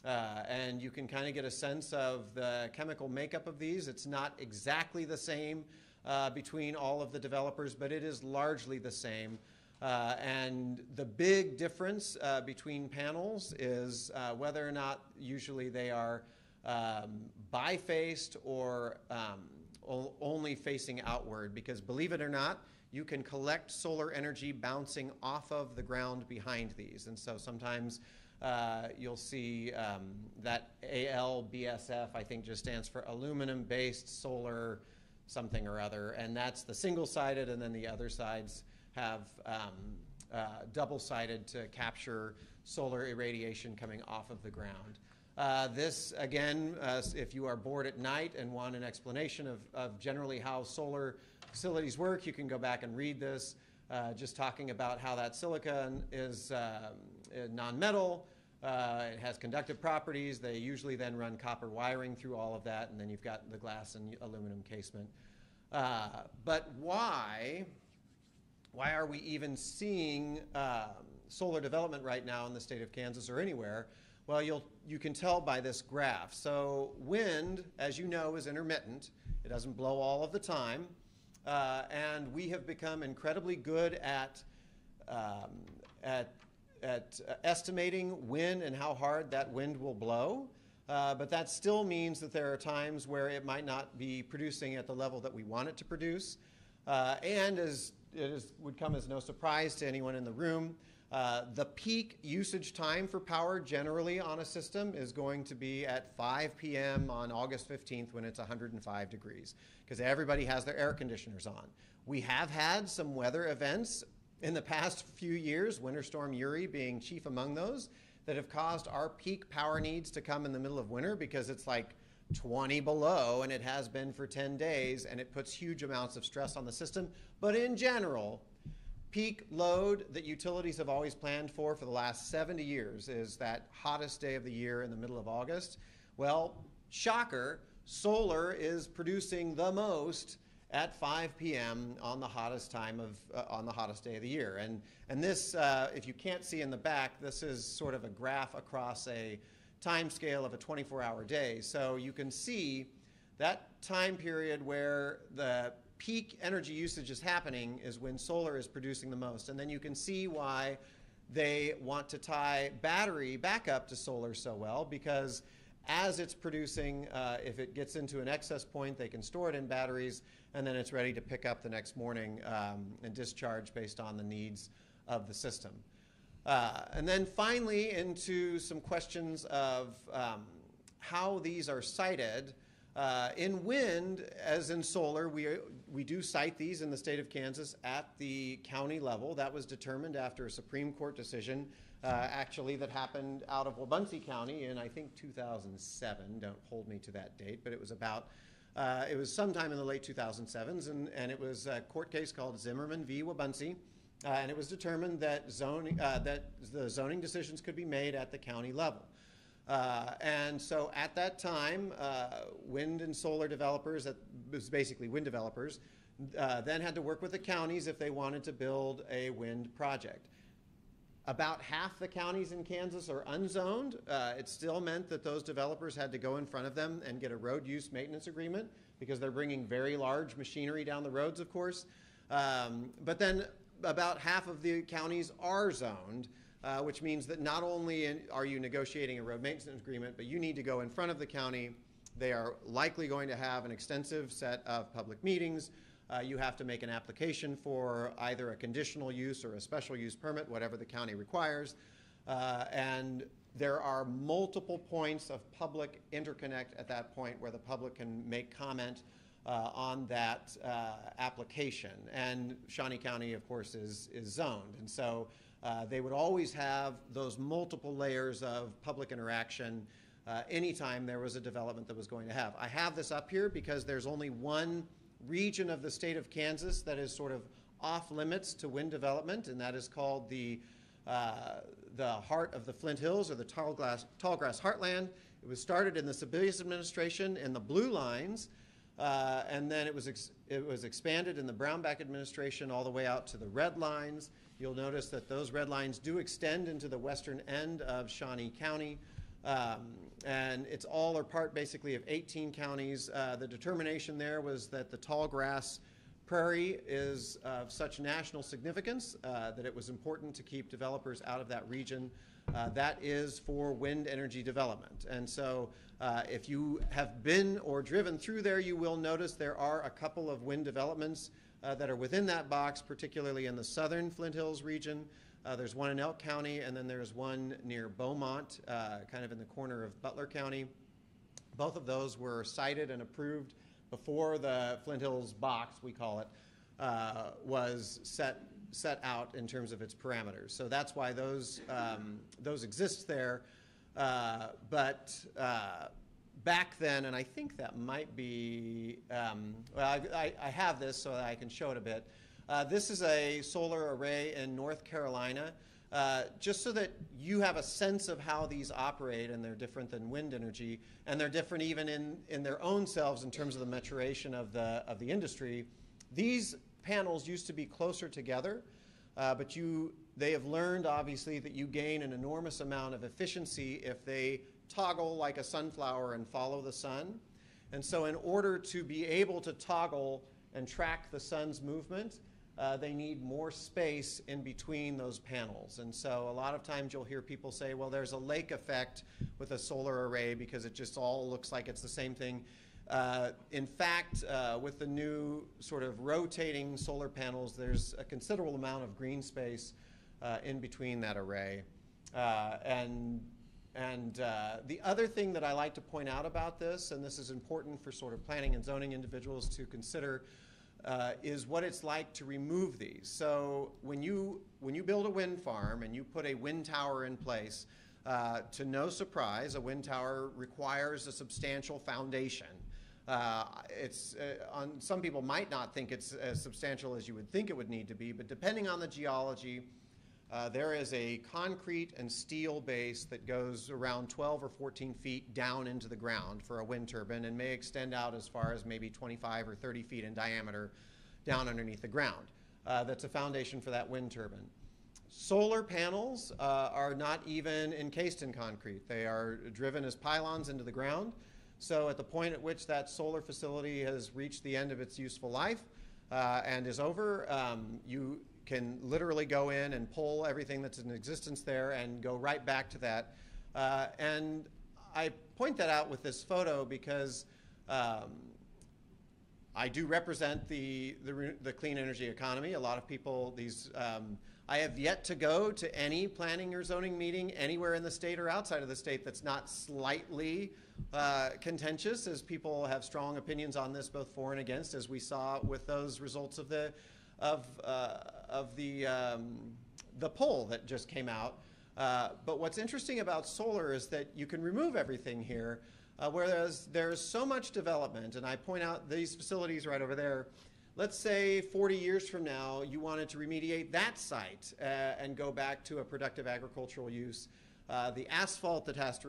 And you can kind of get a sense of the chemical makeup of these. It's not exactly the same between all of the developers, but it is largely the same. And the big difference between panels is whether or not usually they are bifaced or only facing outward, because believe it or not, you can collect solar energy bouncing off of the ground behind these. And so sometimes you'll see that ALBSF, I think, just stands for aluminum-based solar something or other, and that's the single-sided, and then the other sides have double-sided to capture solar irradiation coming off of the ground. This, again, if you are bored at night and want an explanation of generally how solar facilities work, you can go back and read this, just talking about how that silicon is non-metal. It has conductive properties. They usually then run copper wiring through all of that, and then you've got the glass and aluminum casement. But why are we even seeing solar development right now in the state of Kansas or anywhere? Well, you can tell by this graph. So wind, as you know, is intermittent. It doesn't blow all of the time. And we have become incredibly good at estimating when and how hard that wind will blow. But that still means that there are times where it might not be producing at the level that we want it to produce. And as would come as no surprise to anyone in the room, the peak usage time for power generally on a system is going to be at 5 p.m. on August 15th when it's 105 degrees, because everybody has their air conditioners on. We have had some weather events in the past few years, Winter Storm Uri being chief among those, that have caused our peak power needs to come in the middle of winter because it's like 20 below, and it has been for 10 days, and it puts huge amounts of stress on the system. But in general, peak load that utilities have always planned for the last 70 years is that hottest day of the year in the middle of August. Well, shocker, solar is producing the most at 5 p.m. on the hottest time of on the hottest day of the year. And this, if you can't see in the back, this is sort of a graph across a time scale of a 24-hour day. So you can see that time period where the peak energy usage is happening is when solar is producing the most. And then you can see why they want to tie battery back up to solar so well, because as it's producing, if it gets into an excess point, they can store it in batteries, and then it's ready to pick up the next morning and discharge based on the needs of the system. And then finally into some questions of how these are sited. In wind, as in solar, we do cite these in the state of Kansas at the county level. That was determined after a Supreme Court decision, actually, that happened out of Wabunsee County in, I think, 2007. Don't hold me to that date, but it was about, it was sometime in the late 2007s, and it was a court case called Zimmerman v. Wabunsee, and it was determined that the zoning decisions could be made at the county level. And so at that time, wind and solar developers, that was basically wind developers, then had to work with the counties if they wanted to build a wind project. About half the counties in Kansas are unzoned. It still meant that those developers had to go in front of them and get a road use maintenance agreement because they're bringing very large machinery down the roads, of course. But then about half of the counties are zoned, which means that not only are you negotiating a road maintenance agreement, but you need to go in front of the county. They are likely going to have an extensive set of public meetings. You have to make an application for either a conditional use or a special use permit, whatever the county requires. And there are multiple points of public interconnect at that point where the public can make comment on that application. And Shawnee County, of course, is zoned. And so they would always have those multiple layers of public interaction anytime there was a development that was going to have. I have this up here because there's only one region of the state of Kansas that is sort of off limits to wind development, and that is called the heart of the Flint Hills, or the Tallgrass Heartland. It was started in the Sebelius administration in the blue lines, and then it was expanded in the Brownback administration all the way out to the red lines. You'll notice that those red lines do extend into the western end of Shawnee County. And it's all or part basically of 18 counties. The determination there was that the tallgrass prairie is of such national significance that it was important to keep developers out of that region. That is for wind energy development. And so if you have been or driven through there, you will notice there are a couple of wind developments that are within that box, particularly in the southern Flint Hills region. There's one in Elk County, and then there's one near Beaumont, kind of in the corner of Butler County. Both of those were cited and approved before the Flint Hills box, we call it, was set out in terms of its parameters. So that's why those exist there. But back then, and I think that might be, well, I have this so that I can show it a bit. This is a solar array in North Carolina, just so that you have a sense of how these operate, and they're different than wind energy, and they're different even in their own selves in terms of the maturation of the industry. These panels used to be closer together, but they have learned, obviously, that you gain an enormous amount of efficiency if they toggle like a sunflower and follow the sun. And so in order to be able to toggle and track the sun's movement, they need more space in between those panels. And so a lot of times you'll hear people say, well, there's a lake effect with a solar array because it just all looks like it's the same thing. In fact, with the new sort of rotating solar panels, there's a considerable amount of green space in between that array. And the other thing that I like to point out about this, and this is important for sort of planning and zoning individuals to consider, is what it's like to remove these. So when you build a wind farm and you put a wind tower in place, to no surprise, a wind tower requires a substantial foundation. Some people might not think it's as substantial as you would think it would need to be, but depending on the geology, there is a concrete and steel base that goes around 12 or 14 feet down into the ground for a wind turbine and may extend out as far as maybe 25 or 30 feet in diameter down underneath the ground. That's a foundation for that wind turbine. Solar panels are not even encased in concrete. They are driven as pylons into the ground. So at the point at which that solar facility has reached the end of its useful life and is over, you can literally go in and pull everything that's in existence there and go right back to that. And I point that out with this photo because I do represent the clean energy economy. A lot of people, I have yet to go to any planning or zoning meeting anywhere in the state or outside of the state that's not slightly contentious, as people have strong opinions on this, both for and against, as we saw with those results of the poll that just came out. But what's interesting about solar is that you can remove everything here, whereas there's so much development, and I point out these facilities right over there. Let's say 40 years from now, you wanted to remediate that site and go back to a productive agricultural use. The asphalt that has to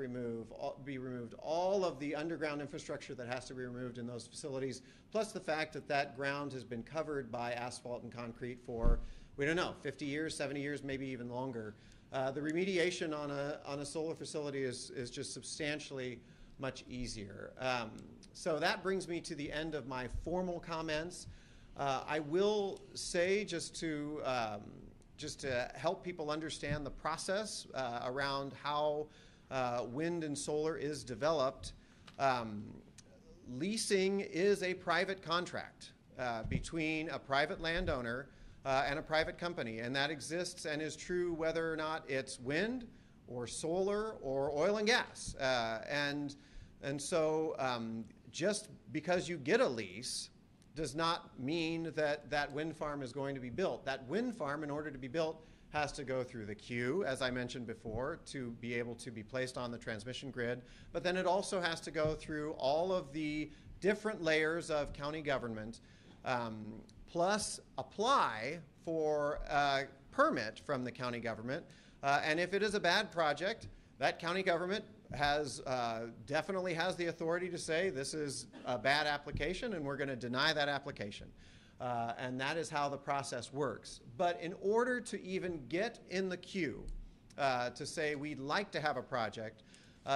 be removed, all of the underground infrastructure that has to be removed in those facilities, plus the fact that that ground has been covered by asphalt and concrete for, we don't know, 50 years, 70 years, maybe even longer. the remediation on a solar facility is just substantially much easier. So that brings me to the end of my formal comments. I will say, just to help people understand the process around how wind and solar is developed, leasing is a private contract between a private landowner and a private company, and that exists and is true whether or not it's wind or solar or oil and gas. And so just because you get a lease does not mean that that wind farm is going to be built. That wind farm, in order to be built, has to go through the queue, as I mentioned before, to be able to be placed on the transmission grid. But then it also has to go through all of the different layers of county government, plus apply for a permit from the county government. And if it is a bad project, that county government definitely has the authority to say this is a bad application and we're going to deny that application. And that is how the process works. But in order to even get in the queue to say we'd like to have a project,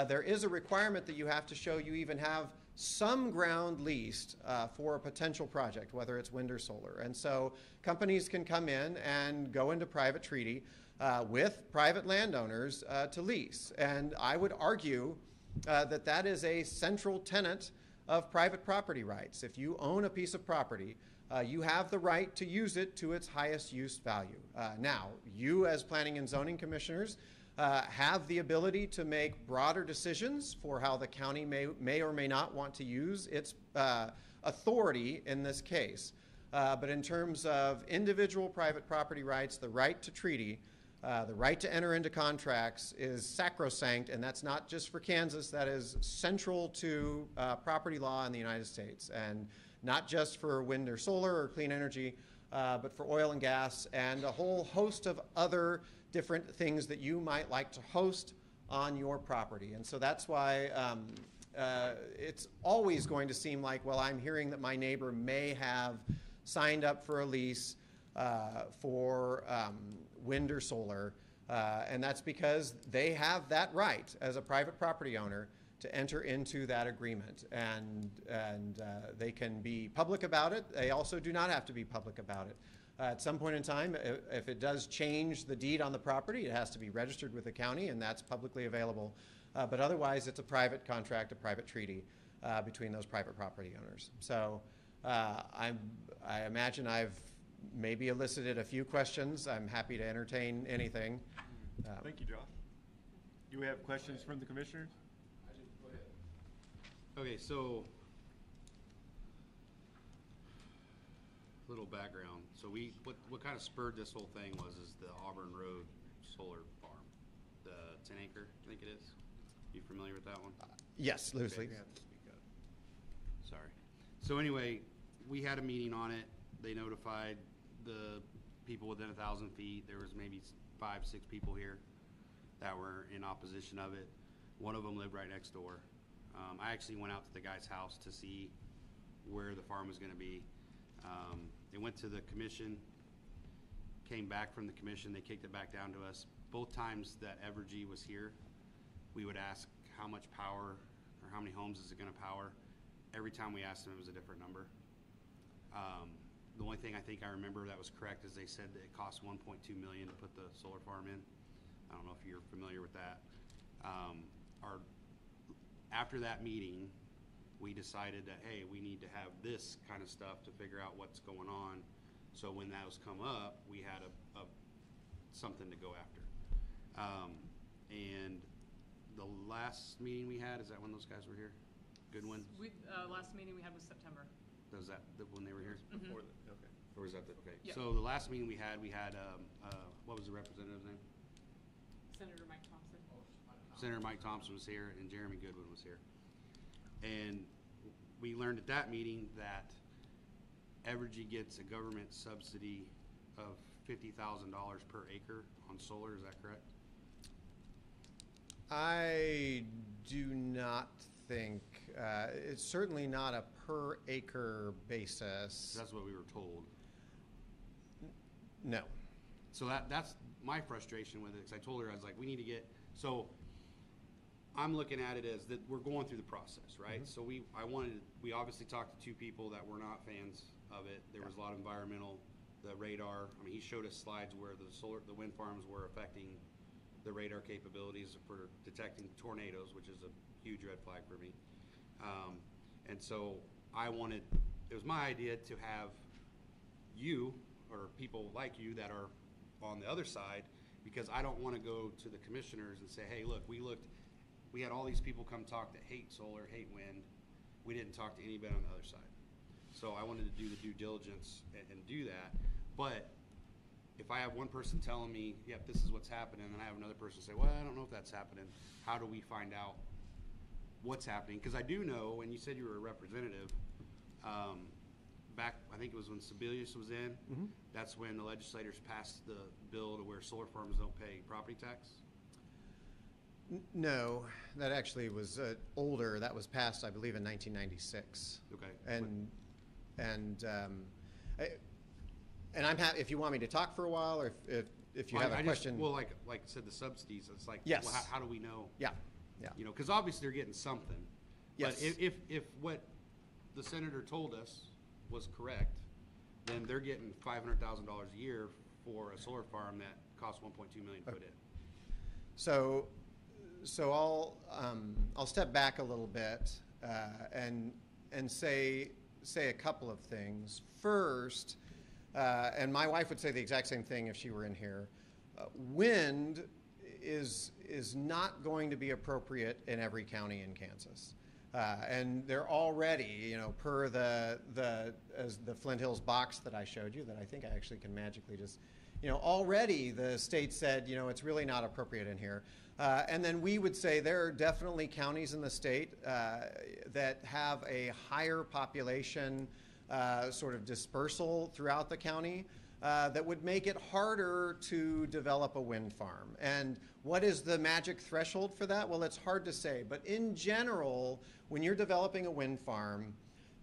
there is a requirement that you have to show you even have some ground leased for a potential project, whether it's wind or solar. And so companies can come in and go into private treaty with private landowners to lease. And I would argue that that is a central tenet of private property rights. If you own a piece of property, you have the right to use it to its highest use value. Now, you as planning and zoning commissioners have the ability to make broader decisions for how the county may or may not want to use its authority in this case. But in terms of individual private property rights, the right to treaty, the right to enter into contracts is sacrosanct, and that's not just for Kansas, that is central to property law in the United States, and not just for wind or solar or clean energy, but for oil and gas and a whole host of other different things that you might like to host on your property. And so that's why it's always going to seem like, well, I'm hearing that my neighbor may have signed up for a lease for wind or solar, and that's because they have that right as a private property owner to enter into that agreement, and they can be public about it. They also do not have to be public about it. At some point in time, if it does change the deed on the property, it has to be registered with the county, and that's publicly available. But otherwise, it's a private contract, a private treaty between those private property owners. So I imagine I've maybe elicited a few questions. I'm happy to entertain anything. Thank you, Josh. Do we have questions from the commissioners? Go ahead. Okay, so little background. So what kind of spurred this whole thing is the Auburn Road solar farm, the 10 acre, I think it is. You familiar with that one? Yes, loosely. Okay. Sorry. So anyway, we had a meeting on it. They notified the people within 1,000 feet. There was maybe 5, 6 people here that were in opposition of it. One of them lived right next door. I actually went out to the guy's house to see where the farm was going to be. They went to the commission, came back from the commission, they kicked it back down to us. Both times that Evergy was here, we would ask how much power or how many homes is it going to power. Every time we asked them, it was a different number. The only thing I think I remember that was correct is they said that it cost $1.2 million to put the solar farm in. I don't know if you're familiar with that. After that meeting, we decided that, hey, we need to have this kind of stuff to figure out what's going on. So when those come up, we had something to go after. And the last meeting we had, is that when those guys were here? Goodwin? Last meeting we had was September. Was that when they were here? Before that, okay. Or was that okay? Yeah. So the last meeting we had what was the representative's name? Senator Mike Thompson. Senator Mike Thompson was here and Jeremy Goodwin was here. And we learned at that meeting that Evergy gets a government subsidy of $50,000 per acre on solar. Is that correct? I do not think, it's certainly not a per acre basis. That's what we were told. No. So that's my frustration with it, because I told her, I was like, we need to get, so I'm looking at it as that we're going through the process, right? So we obviously talked to two people that were not fans of it. There was a lot of environmental, the radar. I mean, he showed us slides where the wind farms were affecting the radar capabilities for detecting tornadoes, which is a huge red flag for me. And so it was my idea to have you, or people like you that are on the other side, because I don't want to go to the commissioners and say, hey, look, we had all these people come talk that hate solar, hate wind. We didn't talk to anybody on the other side. So I wanted to do the due diligence and do that. But if I have one person telling me, yep, this is what's happening, and I have another person say, well, I don't know if that's happening, how do we find out what's happening? Because I do know, when you said you were a representative, back, I think it was when Sebelius was in, that's when the legislators passed the bill to where solar farms don't pay property tax. No, that actually was older. That was passed, I believe, in 1996. Okay. And I'm happy if you want me to talk for a while, or if you have a question. Well, like I said, the subsidies. It's like, yes. Well, how do we know? Yeah. You know, because obviously they're getting something. Yes. But if what the senator told us was correct, then they're getting $500,000 a year for a solar farm that costs $1.2 million to put in. So I'll step back a little bit and say a couple of things. First, and my wife would say the exact same thing if she were in here. Wind is not going to be appropriate in every county in Kansas. And they're already, per the Flint Hills box that I showed you, that I think I actually can magically just, already the state said, it's really not appropriate in here. And then we would say there are definitely counties in the state that have a higher population sort of dispersal throughout the county that would make it harder to develop a wind farm. And what is the magic threshold for that? Well, it's hard to say. But in general, when you're developing a wind farm,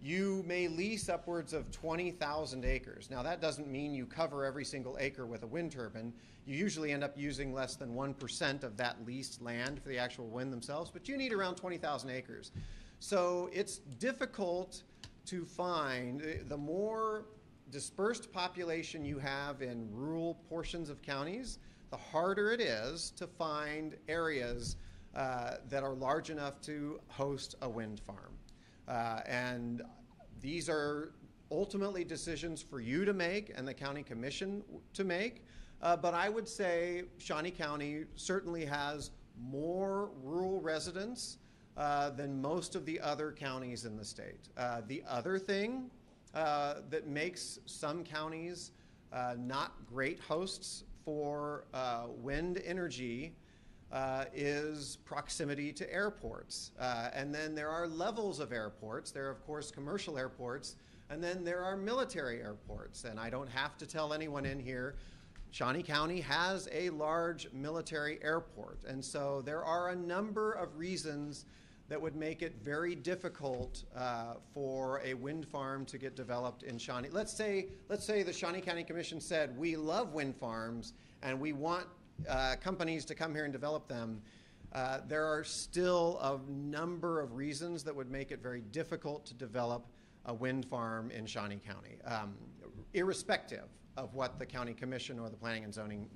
you may lease upwards of 20,000 acres. Now, that doesn't mean you cover every single acre with a wind turbine. You usually end up using less than 1% of that leased land for the actual wind themselves, but you need around 20,000 acres. So it's difficult to find. The more dispersed population you have in rural portions of counties, the harder it is to find areas that are large enough to host a wind farm. And these are ultimately decisions for you to make and the county commission to make. But I would say Shawnee County certainly has more rural residents than most of the other counties in the state. The other thing that makes some counties not great hosts for wind energy is proximity to airports. And then there are levels of airports. There are, of course, commercial airports, and then there are military airports. And I don't have to tell anyone in here, Shawnee County has a large military airport. And so there are a number of reasons that would make it very difficult for a wind farm to get developed in Shawnee. Let's say the Shawnee County Commission said, we love wind farms and we want companies to come here and develop them. There are still a number of reasons that would make it very difficult to develop a wind farm in Shawnee County, irrespective of what the county commission or the planning and zoning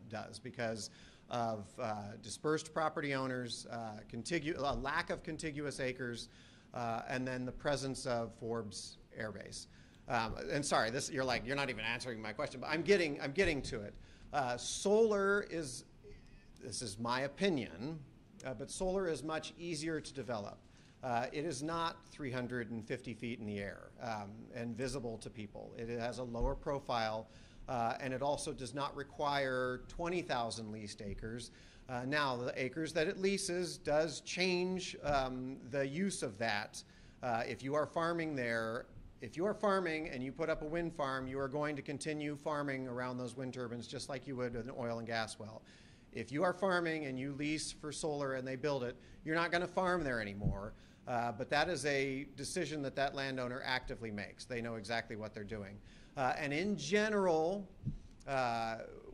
does, because of dispersed property owners, a lack of contiguous acres, and then the presence of Forbes Air Base. And sorry, you're not even answering my question, but I'm getting to it. Solar is, this is my opinion, but solar is much easier to develop. It is not 350 feet in the air and visible to people. It has a lower profile, and it also does not require 20,000 leased acres. Now, the acres that it leases does change the use of that. If you are farming there, if you are farming and you put up a wind farm, you are going to continue farming around those wind turbines just like you would with an oil and gas well. If you are farming and you lease for solar and they build it, you're not going to farm there anymore. But that is a decision that landowner actively makes. They know exactly what they're doing. And in general,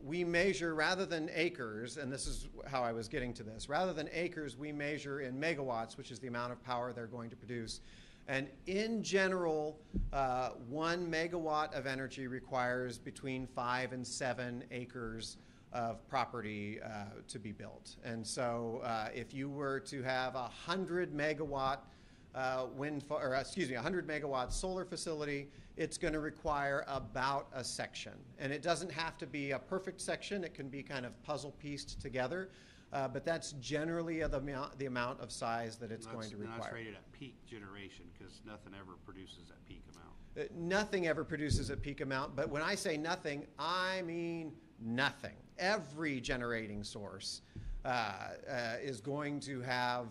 we measure, rather than acres, and this is how I was getting to this, rather than acres, we measure in megawatts, which is the amount of power they're going to produce. And in general, 1 megawatt of energy requires between 5 and 7 acres of property to be built. And so if you were to have a 100 megawatt 100 megawatt solar facility, it's going to require about a section. And it doesn't have to be a perfect section. It can be kind of puzzle pieced together. But that's generally the amount of size that it's going to require. And that's rated at peak generation, because nothing ever produces at peak amount. Nothing ever produces at peak amount, but when I say nothing, I mean nothing. Every generating source is going to have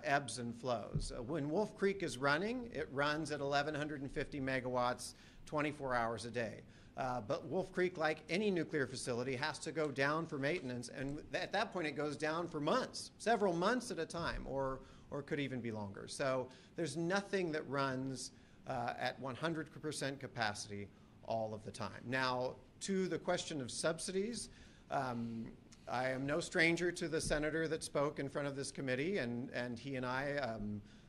ebbs and flows. When Wolf Creek is running, it runs at 1,150 megawatts 24 hours a day. But Wolf Creek, like any nuclear facility, has to go down for maintenance, and at that point it goes down for months, several months at a time, or could even be longer. So there's nothing that runs at 100% capacity all of the time. Now, to the question of subsidies, I am no stranger to the senator that spoke in front of this committee, and he and I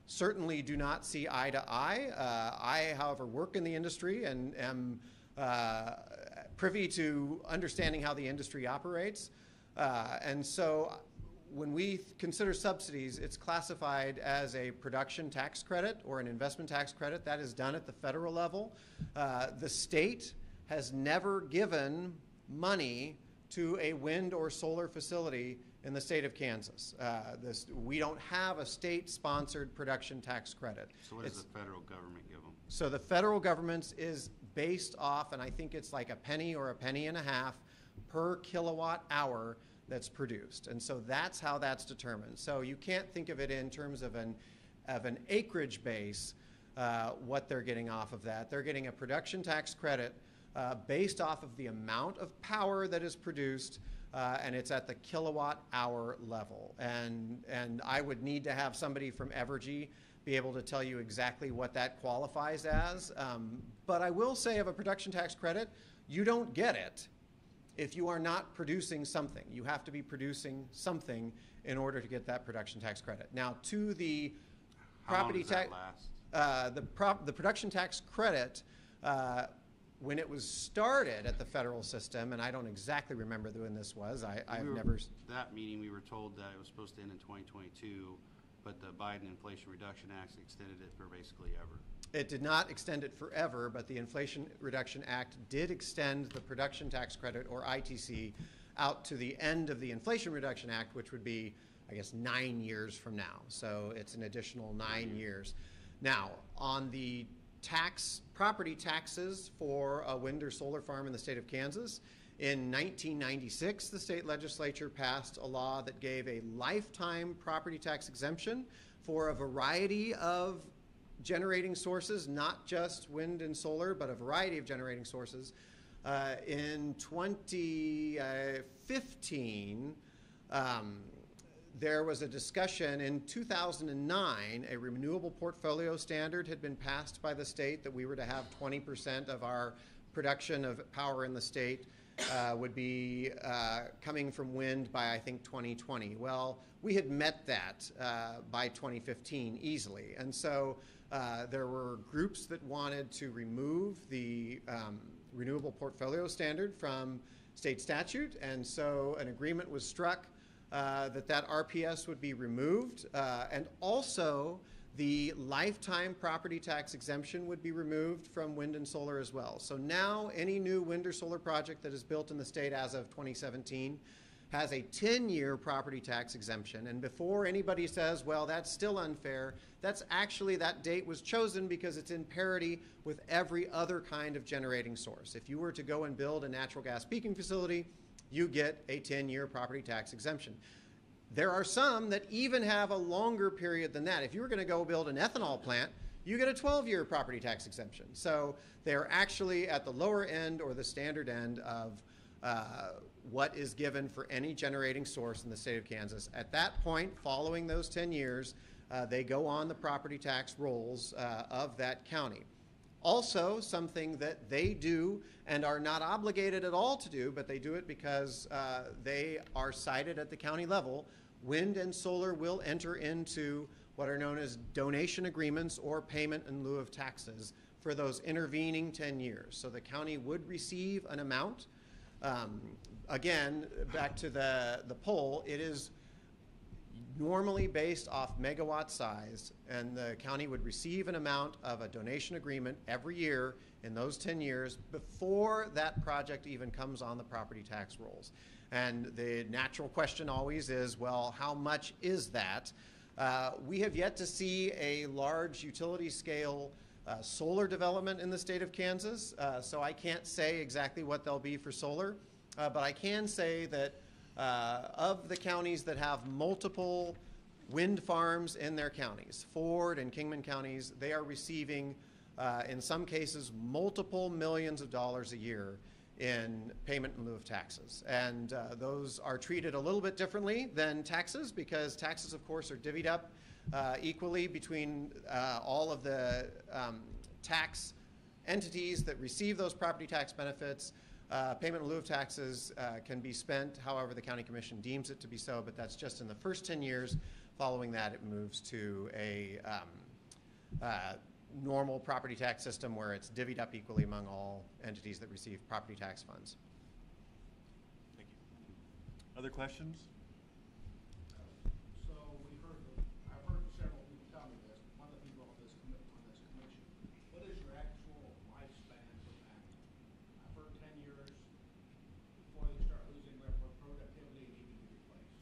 certainly do not see eye to eye. I, however, work in the industry and am privy to understanding how the industry operates. And so when we consider subsidies, it's classified as a production tax credit or an investment tax credit. That is done at the federal level. The state has never given money to a wind or solar facility in the state of Kansas. We don't have a state-sponsored production tax credit. So what does the federal government give them? So the federal government is based off, and I think it's like a penny or a penny and a half per kilowatt hour that's produced. And so that's how that's determined. So you can't think of it in terms of an acreage base, what they're getting off of that. They're getting a production tax credit based off of the amount of power that is produced, and it's at the kilowatt hour level. And I would need to have somebody from Evergy be able to tell you exactly what that qualifies as. But I will say of a production tax credit, you don't get it if you are not producing something. You have to be producing something in order to get that production tax credit. Now, to the property tax, the production tax credit, when it was started at the federal system, and I don't exactly remember when this was, I've never... That meeting, we were told that it was supposed to end in 2022, but the Biden Inflation Reduction Act extended it for basically ever. It did not extend it forever, but the Inflation Reduction Act did extend the production tax credit, or ITC, out to the end of the Inflation Reduction Act, which would be, I guess, 9 years from now. So it's an additional 9 years. Now, on the property taxes for a wind or solar farm in the state of Kansas, in 1996, the state legislature passed a law that gave a lifetime property tax exemption for a variety of generating sources, not just wind and solar, but a variety of generating sources. In 2015, there was a discussion. In 2009, a renewable portfolio standard had been passed by the state that we were to have 20% of our production of power in the state would be coming from wind by, I think, 2020. Well, we had met that by 2015 easily. And so there were groups that wanted to remove the renewable portfolio standard from state statute. And so an agreement was struck that RPS would be removed, and also the lifetime property tax exemption would be removed from wind and solar as well. So now any new wind or solar project that is built in the state as of 2017 has a 10-year property tax exemption. And before anybody says, well, that's still unfair, that's actually, that date was chosen because it's in parity with every other kind of generating source. If you were to go and build a natural gas peaking facility, you get a 10-year property tax exemption. There are some that even have a longer period than that. If you were going to go build an ethanol plant, you get a 12-year property tax exemption. So they're actually at the lower end or the standard end of what is given for any generating source in the state of Kansas. At that point, following those 10 years, they go on the property tax rolls of that county. Also, something that they do and are not obligated at all to do, but they do it because they are cited at the county level, wind and solar will enter into what are known as donation agreements or payment in lieu of taxes for those intervening 10 years. So the county would receive an amount. Again, back to the poll, it is normally based off megawatt size, and the county would receive an amount of a donation agreement every year in those 10 years before that project even comes on the property tax rolls. And the natural question always is, well, how much is that? We have yet to see a large utility scale solar development in the state of Kansas, so I can't say exactly what they'll be for solar, but I can say that of the counties that have multiple wind farms in their counties, Ford and Kingman counties, they are receiving, in some cases, multiple millions of dollars a year in payment in lieu of taxes. And those are treated a little bit differently than taxes, because taxes, of course, are divvied up equally between all of the tax entities that receive those property tax benefits. Payment in lieu of taxes can be spent however the county commission deems it to be so, but that's just in the first 10 years. Following that, it moves to a normal property tax system where it's divvied up equally among all entities that receive property tax funds. Thank you. Other questions? So I've heard several people tell me this, one of the people on this commission, what is your actual lifespan for that? I've heard 10 years before they start losing their productivity and needing to be replaced.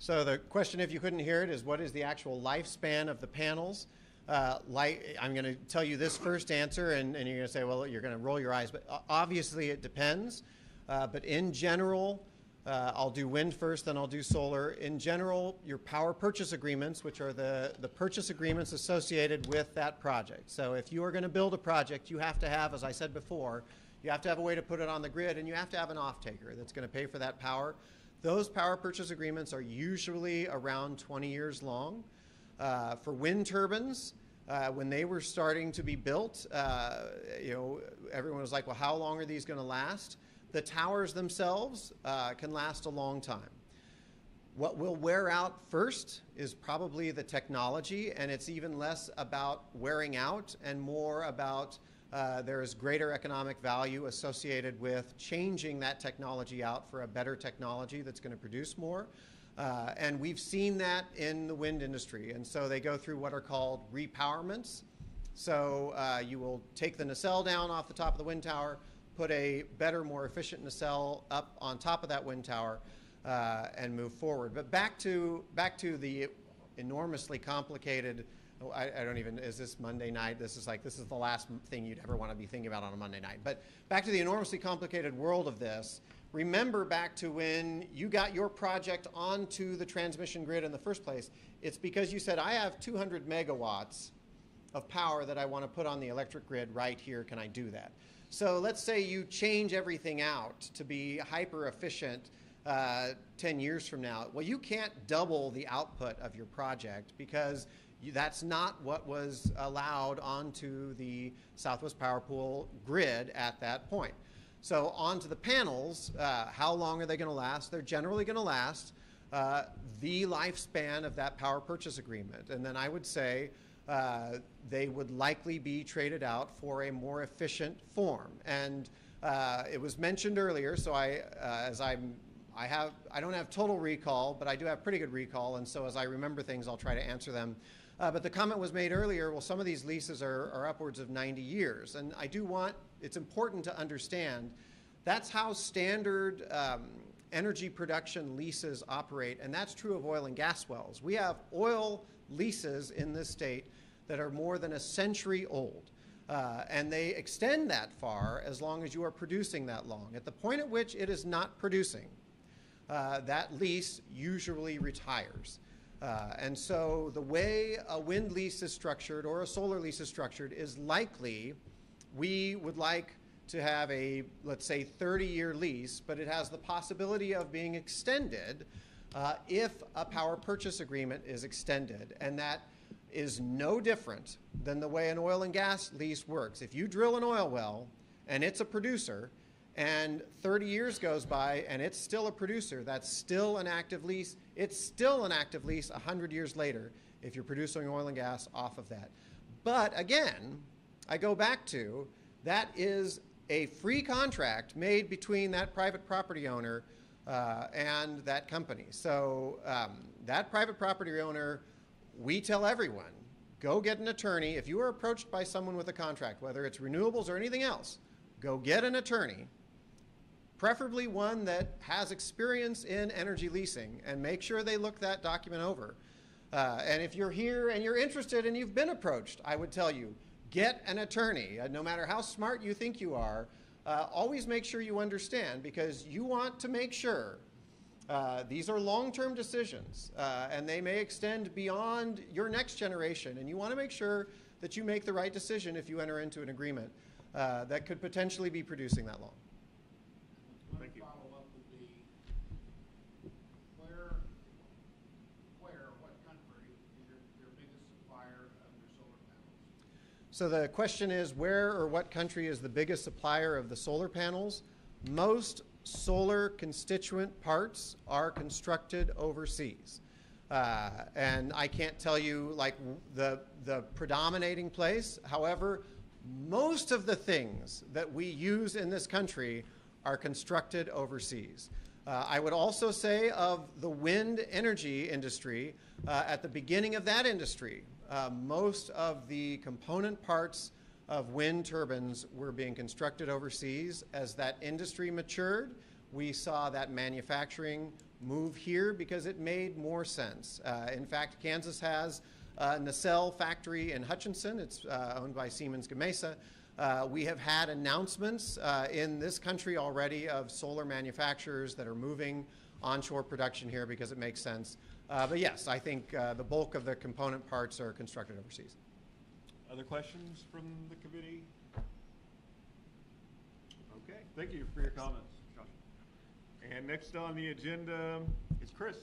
So the question, if you couldn't hear it, is what is the actual lifespan of the panels? I'm going to tell you this first answer, and you're going to say, well, you're going to roll your eyes, but obviously it depends. But in general, I'll do wind first, then I'll do solar. In general, your power purchase agreements, which are the purchase agreements associated with that project. So if you are going to build a project, you have to have, as I said before, you have to have a way to put it on the grid, and you have to have an off-taker that's going to pay for that power. Those power purchase agreements are usually around 20 years long. For wind turbines, when they were starting to be built, everyone was like, well, how long are these going to last? The towers themselves can last a long time. What will wear out first is probably the technology, and it's even less about wearing out and more about there is greater economic value associated with changing that technology out for a better technology that's going to produce more. And we've seen that in the wind industry. And so they go through what are called repowerments. So you will take the nacelle down off the top of the wind tower, put a better, more efficient nacelle up on top of that wind tower, and move forward. But back to the enormously complicated, I don't even, is this Monday night? This is the last thing you'd ever want to be thinking about on a Monday night. But back to the enormously complicated world of this. Remember back to when you got your project onto the transmission grid in the first place. It's because you said, I have 200 megawatts of power that I want to put on the electric grid right here. Can I do that? So let's say you change everything out to be hyper efficient 10 years from now. Well, you can't double the output of your project because that's not what was allowed onto the Southwest Power Pool grid at that point. So onto the panels, how long are they going to last? They're generally going to last the lifespan of that power purchase agreement. And then I would say they would likely be traded out for a more efficient form. And it was mentioned earlier, so I don't have total recall, but I do have pretty good recall. And so as I remember things, I'll try to answer them. But the comment was made earlier, well, some of these leases are upwards of 90 years. And it's important to understand that's how standard energy production leases operate, and that's true of oil and gas wells. We have oil leases in this state that are more than a century old, and they extend that far as long as you are producing that long. At the point at which it is not producing, that lease usually retires. And so the way a wind lease is structured or a solar lease is structured is likely we would like to have a, let's say, 30-year lease, but it has the possibility of being extended if a power purchase agreement is extended. And that is no different than the way an oil and gas lease works. If you drill an oil well and it's a producer, and 30 years goes by and it's still a producer, that's still an active lease. It's still an active lease 100 years later if you're producing oil and gas off of that. But again, I go back to, that is a free contract made between that private property owner and that company. So that private property owner, we tell everyone, go get an attorney. If you are approached by someone with a contract, whether it's renewables or anything else, go get an attorney, preferably one that has experience in energy leasing, and make sure they look that document over. And if you're here and you're interested and you've been approached, I would tell you, get an attorney. No matter how smart you think you are, always make sure you understand, because you want to make sure these are long-term decisions, and they may extend beyond your next generation, and you want to make sure that you make the right decision if you enter into an agreement that could potentially be producing that long. Thank you. Follow-up would be, what country is your biggest supplier of your solar panels? So the question is, where or what country is the biggest supplier of the solar panels? Most solar constituent parts are constructed overseas. And I can't tell you like the predominating place. However, most of the things that we use in this country are constructed overseas. I would also say of the wind energy industry, at the beginning of that industry, most of the component parts of wind turbines were being constructed overseas. As that industry matured, we saw that manufacturing move here because it made more sense. In fact, Kansas has a nacelle factory in Hutchinson. It's owned by Siemens Gamesa. We have had announcements in this country already of solar manufacturers that are moving onshore production here because it makes sense. But yes, I think the bulk of the component parts are constructed overseas. Other questions from the committee? Okay, thank you for your comments, Josh. And next on the agenda is Chris.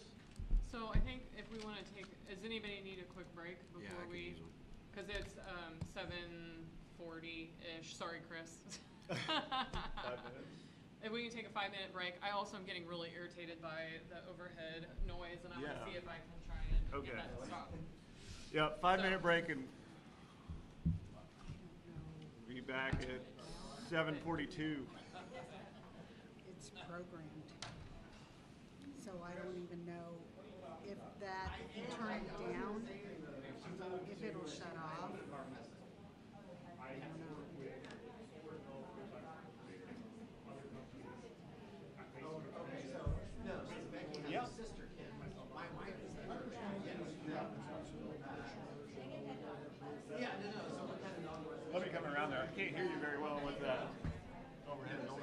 So I think if we want to take, does anybody need a quick break before Yeah, I could use one. Because it's 7:40-ish. Sorry, Chris. 5 minutes. If we can take a 5-minute break. I also am getting really irritated by the overhead noise, and I want to see if I can try and Okay. get that to stop. Yeah, 5-minute break, and be back at 7:42. It's programmed. So I don't even know if that, if you turn it down, if it'll shut off. I don't know. Yeah. Let me come around there. I can't hear you very well with that overhead noise.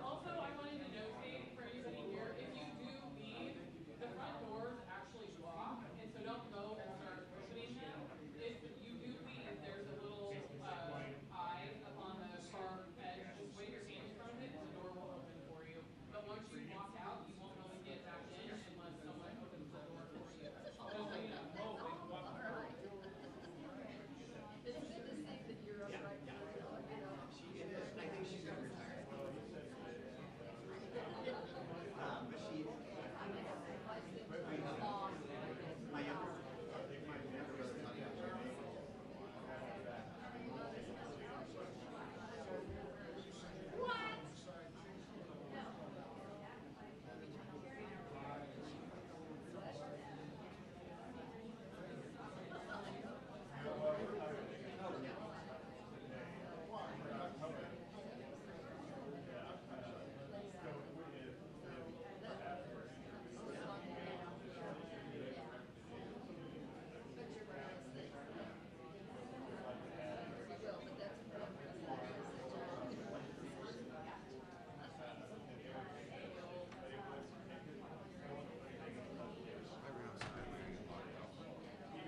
Also, I wanted to notate for anybody here, if you do leave, the front doors actually lock, and so don't go and start pushing them. If you do leave, there's a little eye up on the car edge. Just wave your hand in front of it, and the door will open for you. But once you walk out, you won't really get back in unless someone opens the door for you. Just so you know.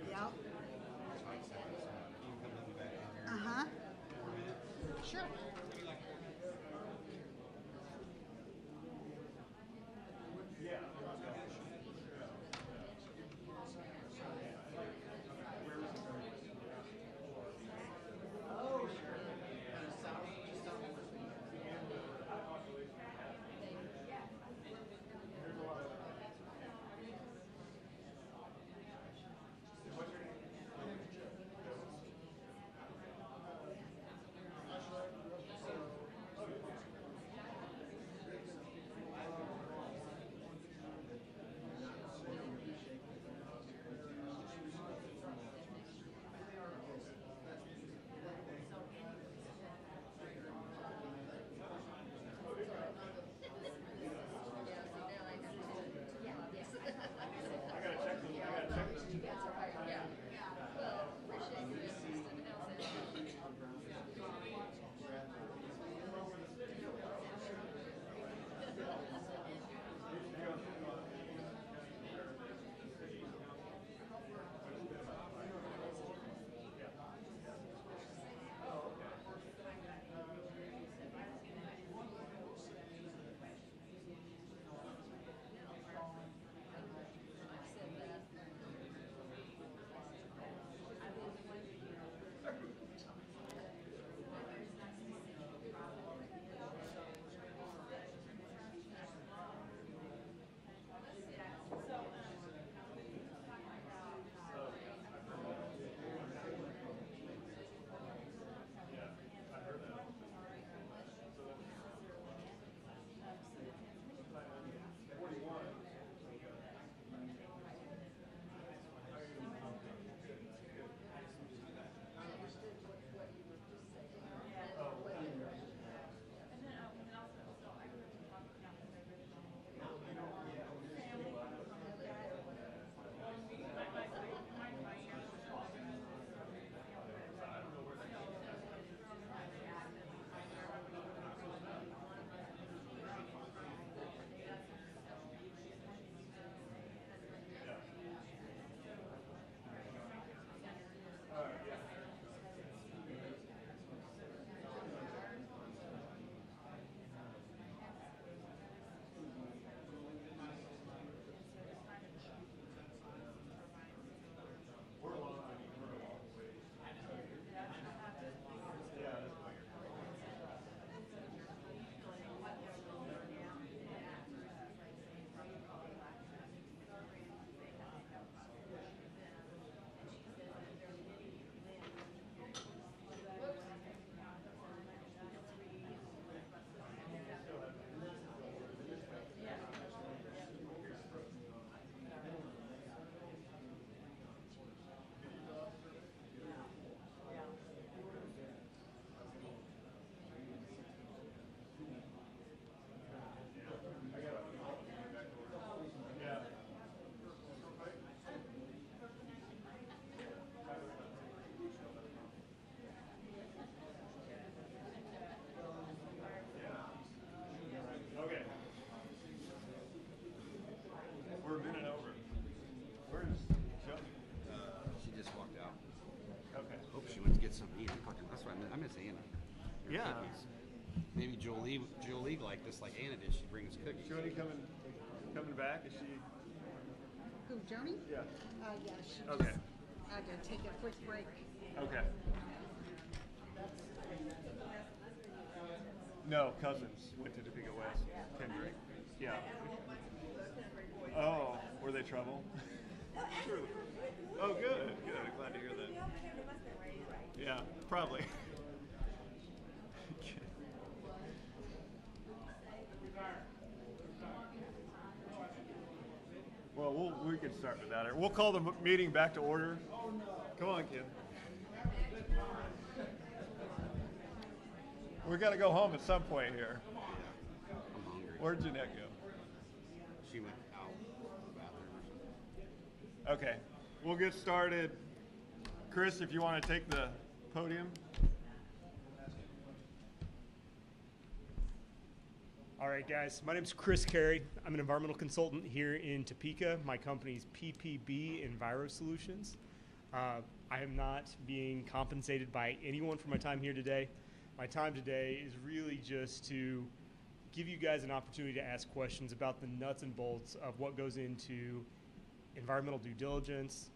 Yep. Uh-huh. Sure. Julie liked this like Anna did. She brings cookies. Shawnee coming back? Is she? Who, Joni? Yeah. Yeah, she Okay. just had to take a quick break. Okay. No, cousins went to Topeka West. Kendrick. Yeah. Oh, were they trouble? Sure. Oh, good. Good. Glad to hear that. Yeah, probably. Well, we can start without her. We'll call the meeting back to order. Come on, kid. We got to go home at some point here. I'm hungry. Where'd Jeanette go? She went out to the bathroom or something. Okay, we'll get started. Chris, if you want to take the podium. All right, guys. My name is Chris Carey. I'm an environmental consultant here in Topeka. My company is PPB Enviro Solutions. I am not being compensated by anyone for my time here today. My time today is really just to give you guys an opportunity to ask questions about the nuts and bolts of what goes into environmental due diligence,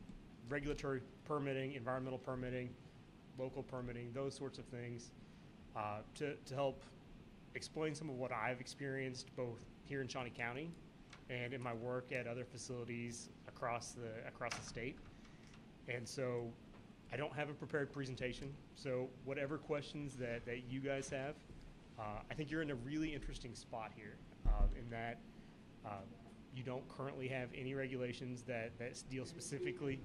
regulatory permitting, environmental permitting, local permitting, those sorts of things, to help explain some of what I've experienced both here in Shawnee County and in my work at other facilities across the state. And so I don't have a prepared presentation, so whatever questions that you guys have, I think you're in a really interesting spot here in that you don't currently have any regulations that deal specifically.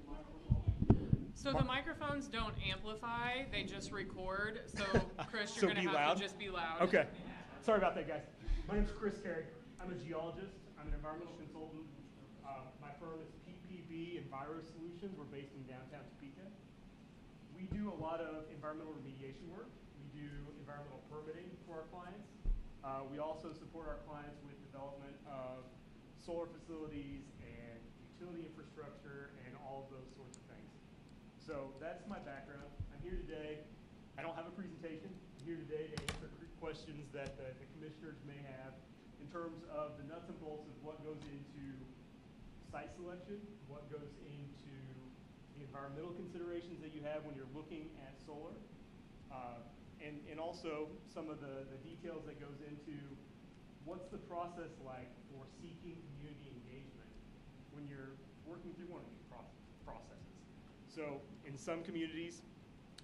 So the microphones don't amplify, they just record. So Chris, So you're going be to have loud? to just be loud. Okay. Sorry about that, guys. My name is Chris Carey. I'm a geologist. I'm an environmental consultant. My firm is PPB Enviro Solutions. We're based in downtown Topeka. We do a lot of environmental remediation work. We do environmental permitting for our clients. We also support our clients with development of solar facilities and utility infrastructure and all of those sorts of things. So that's my background. I'm here today. I don't have a presentation. I'm here today to answer questions that the commissioners may have in terms of the nuts and bolts of what goes into site selection, what goes into the environmental considerations that you have when you're looking at solar, and also some of the details that goes into what's the process like for seeking community engagement when you're working through one of these processes. So in some communities,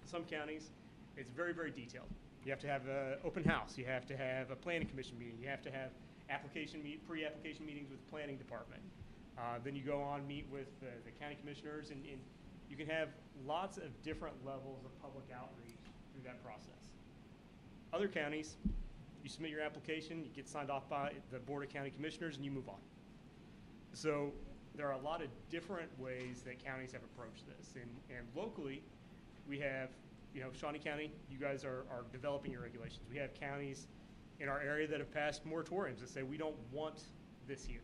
some counties, it's very, very detailed. You have to have an open house. You have to have a planning commission meeting. You have to have pre-application meetings with the planning department. Then you go on, meet with the county commissioners, and you can have lots of different levels of public outreach through that process. Other counties, you submit your application, you get signed off by the Board of County Commissioners, and you move on. So there are a lot of different ways that counties have approached this. And locally, we have, Shawnee County, you guys are developing your regulations. We have counties in our area that have passed moratoriums that say we don't want this here.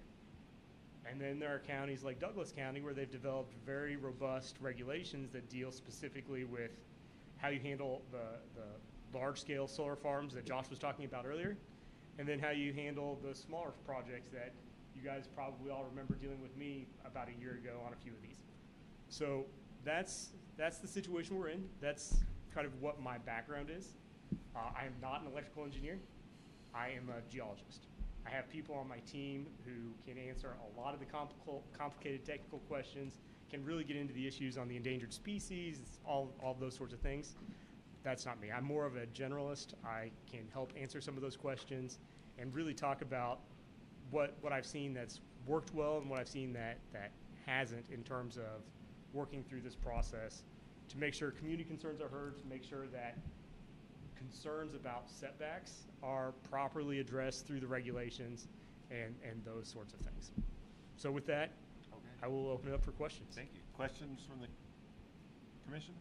And then there are counties like Douglas County where they've developed very robust regulations that deal specifically with how you handle the large-scale solar farms that Josh was talking about earlier, and then how you handle the smaller projects that you guys probably all remember dealing with me about a year ago on a few of these. So that's the situation we're in. That's kind of what my background is. I am not an electrical engineer. I am a geologist. I have people on my team who can answer a lot of the complicated technical questions, can really get into the issues on the endangered species, all those sorts of things. That's not me. I'm more of a generalist. I can help answer some of those questions and really talk about what I've seen that's worked well and what I've seen that hasn't in terms of working through this process to make sure community concerns are heard, to make sure that concerns about setbacks are properly addressed through the regulations and those sorts of things. So with that, Okay. I will open it up for questions. Thank you. Questions from the commission?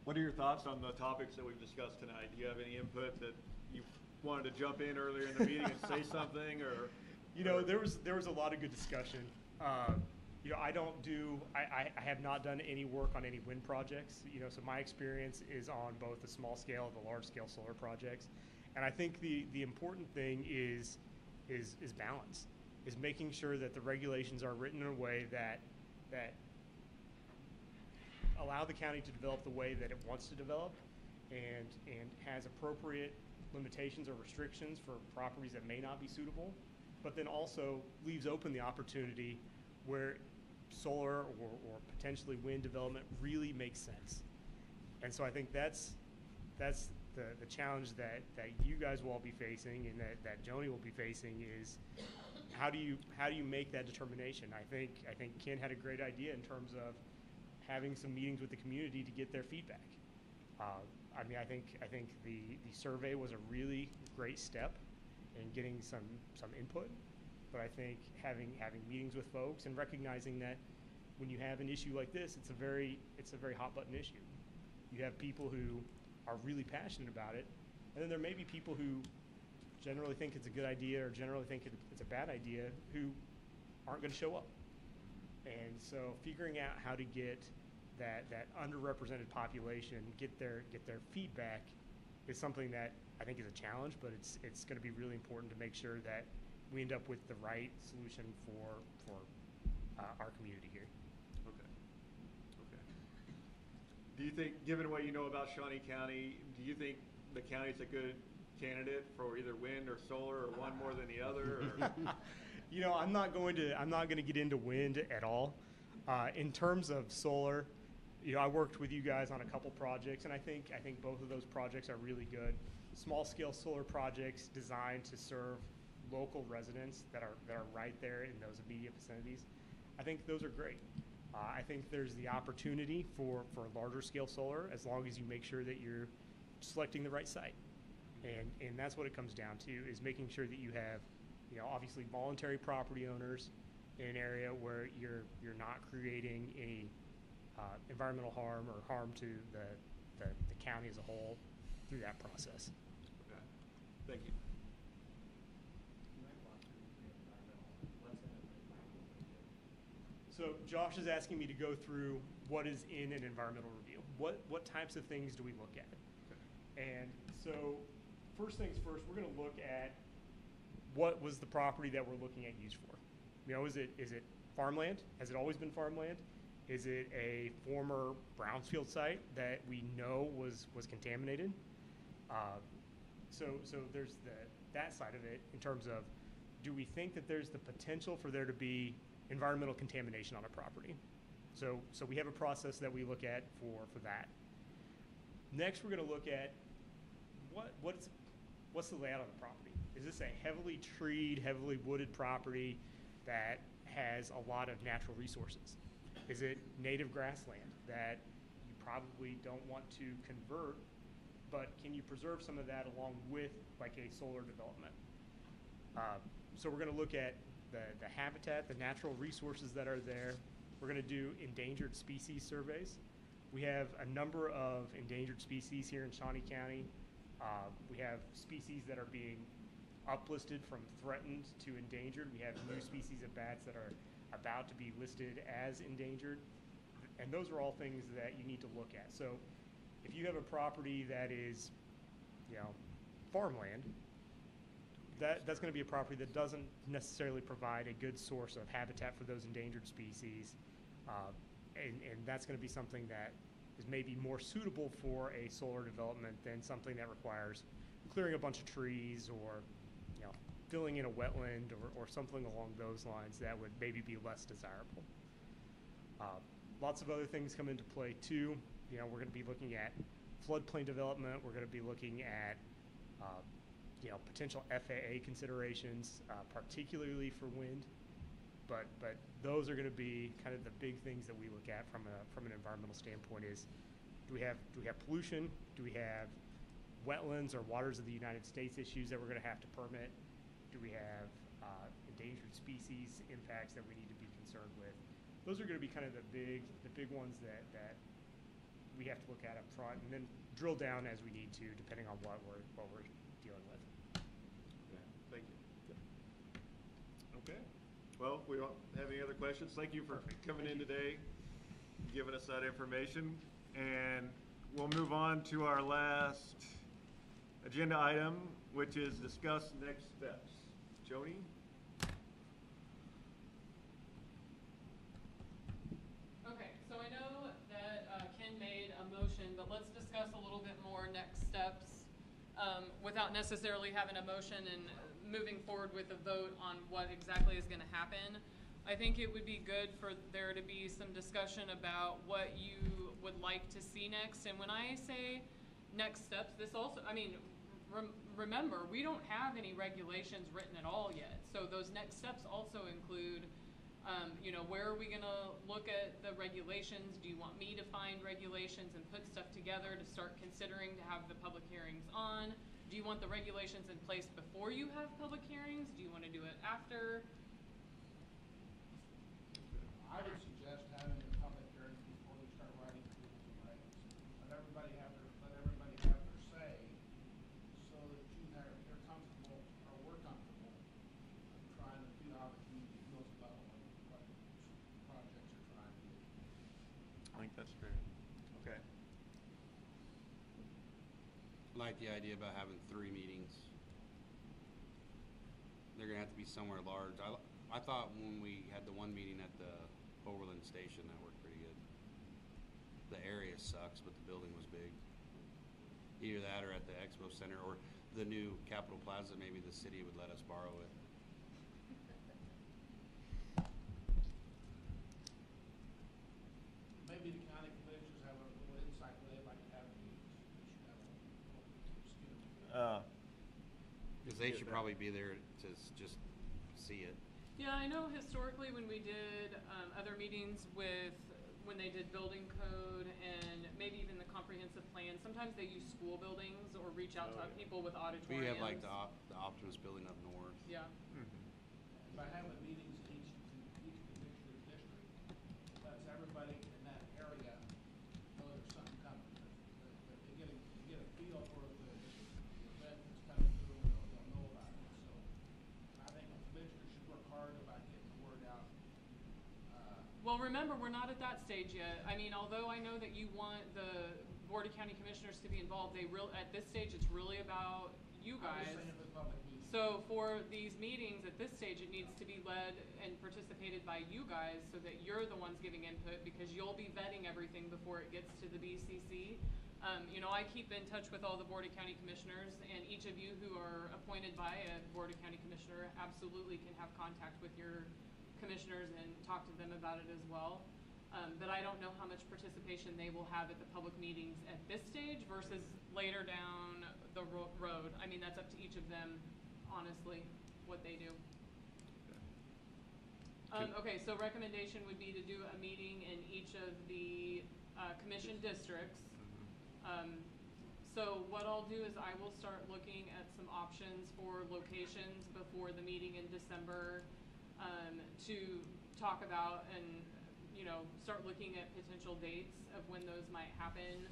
What are your thoughts on the topics that we've discussed tonight? Do you have any input that you wanted to jump in earlier in the meeting and say something, or? There was a lot of good discussion. You know, I have not done any work on any wind projects, you know, so my experience is on both the small scale and the large scale solar projects. And I think the important thing is balance, is making sure that the regulations are written in a way that allow the county to develop the way that it wants to develop and has appropriate limitations or restrictions for properties that may not be suitable, but then also leaves open the opportunity where solar or potentially wind development really makes sense. And so I think that's the challenge that you guys will all be facing and that Joni will be facing is how do you make that determination? I think Ken had a great idea in terms of having some meetings with the community to get their feedback. I mean, I think the survey was a really great step in getting some input. But I think having meetings with folks and recognizing that when you have an issue like this, it's a very hot button issue. You have people who are really passionate about it, and then there may be people who generally think it's a good idea or generally think it's a bad idea who aren't going to show up. And so figuring out how to get that underrepresented population, get their feedback is something that I think is a challenge, but it's going to be really important to make sure that we end up with the right solution for our community here. Okay. Do you think, given what you know about Shawnee County, do you think the county's a good candidate for either wind or solar, or one more than the other? Or? You know, I'm not going to get into wind at all. In terms of solar, you know, I worked with you guys on a couple projects, and I think both of those projects are really good. Small scale solar projects designed to serve local residents that are right there in those immediate vicinities. I think those are great. I think there's the opportunity for larger scale solar as long as you make sure that you're selecting the right site. And that's what it comes down to, is making sure that you have, you know, obviously voluntary property owners in an area where you're not creating any environmental harm or harm to the county as a whole through that process. Okay. Thank you. So Josh is asking me to go through what is in an environmental review. What types of things do we look at? Okay. And so first things first, we're going to look at what was the property that we're looking at use for. You know, is it farmland? Has it always been farmland? Is it a former brownfield site that we know was contaminated? So there's that side of it in terms of, do we think that there's the potential for there to be environmental contamination on a property? So we have a process that we look at for that. Next, we're going to look at what's the layout of the property. Is this a heavily treed, heavily wooded property that has a lot of natural resources? Is it native grassland that you probably don't want to convert, but can you preserve some of that along with like a solar development? So we're going to look at the habitat, the natural resources that are there. We're going to do endangered species surveys. We have a number of endangered species here in Shawnee County. We have species that are being uplisted from threatened to endangered. We have new species of bats that are about to be listed as endangered. And those are all things that you need to look at. So if you have a property that is, you know, farmland, that's going to be a property that doesn't necessarily provide a good source of habitat for those endangered species. And that's going to be something that is maybe more suitable for a solar development than something that requires clearing a bunch of trees or, you know, filling in a wetland or something along those lines that would maybe be less desirable. Lots of other things come into play too. You know, we're going to be looking at floodplain development. We're going to be looking at you know, potential FAA considerations, particularly for wind, but those are going to be kind of the big things that we look at from an environmental standpoint. Is do we have pollution? Do we have wetlands or waters of the United States issues that we're going to have to permit? Do we have endangered species impacts that we need to be concerned with? Those are going to be kind of the big ones that we have to look at up front, and then drill down as we need to, depending on what we're dealing with. Okay, thank you. Okay. Well, we don't have any other questions. Thank you for coming in today, giving us that information. And we'll move on to our last agenda item, which is discuss next steps. Joni? Okay, so I know that Ken made a motion, but let's discuss a little bit more next steps without necessarily having a motion and moving forward with a vote on what exactly is going to happen. I think it would be good for there to be some discussion about what you would like to see next. And when I say next steps, this also, I mean, remember, we don't have any regulations written at all yet. So those next steps also include, you know, where are we going to look at the regulations? Do you want me to find regulations and put stuff together to start considering to have the public hearings on? Do you want the regulations in place before you have public hearings? Do you want to do it after? I would suggest having the public hearings before we start writing rules and regs. Let everybody have their say, so that you're comfortable, or we're comfortable, trying to feel how the community feels about what projects are trying to do. I think that's fair. Okay. I like the idea about having 3 meetings. They're gonna have to be somewhere large. I thought when we had the one meeting at the Overland Station, that worked pretty good. The area sucks, but the building was big. Either that or at the Expo Center or the new Capitol Plaza, maybe the city would let us borrow it. Maybe the county commissioners have a little insight where they'd like to have meetings. Because they should probably be there to just see it. Yeah, I know historically when we did other meetings with, when they did building code and maybe even the comprehensive plan, sometimes they use school buildings or reach out to people with auditoriums. We have like the Optimus building up north. Yeah. By having meetings in each commissioner's district, lets everybody in that area know there's something coming. They get a feel for the event that's coming through, and they'll know about it. So I think the commissioners should work hard about getting the word out. Well, remember, we're not at that stage yet. I mean, although I know that you want the Board of County Commissioners to be involved, at this stage, it's really about you guys. I'm just saying for the public meeting. So for these meetings, at this stage, it needs to be led and participated by you guys so that you're the ones giving input, because you'll be vetting everything before it gets to the BCC. You know, I keep in touch with all the Board of County Commissioners, and each of you who are appointed by a Board of County Commissioner absolutely can have contact with your commissioners and talk to them about it as well. But I don't know how much participation they will have at the public meetings at this stage versus later down the road. I mean, that's up to each of them, honestly, what they do. Okay, so recommendation would be to do a meeting in each of the commission districts. So what I'll do is I will start looking at some options for locations before the meeting in December to talk about and, you know, start looking at potential dates of when those might happen.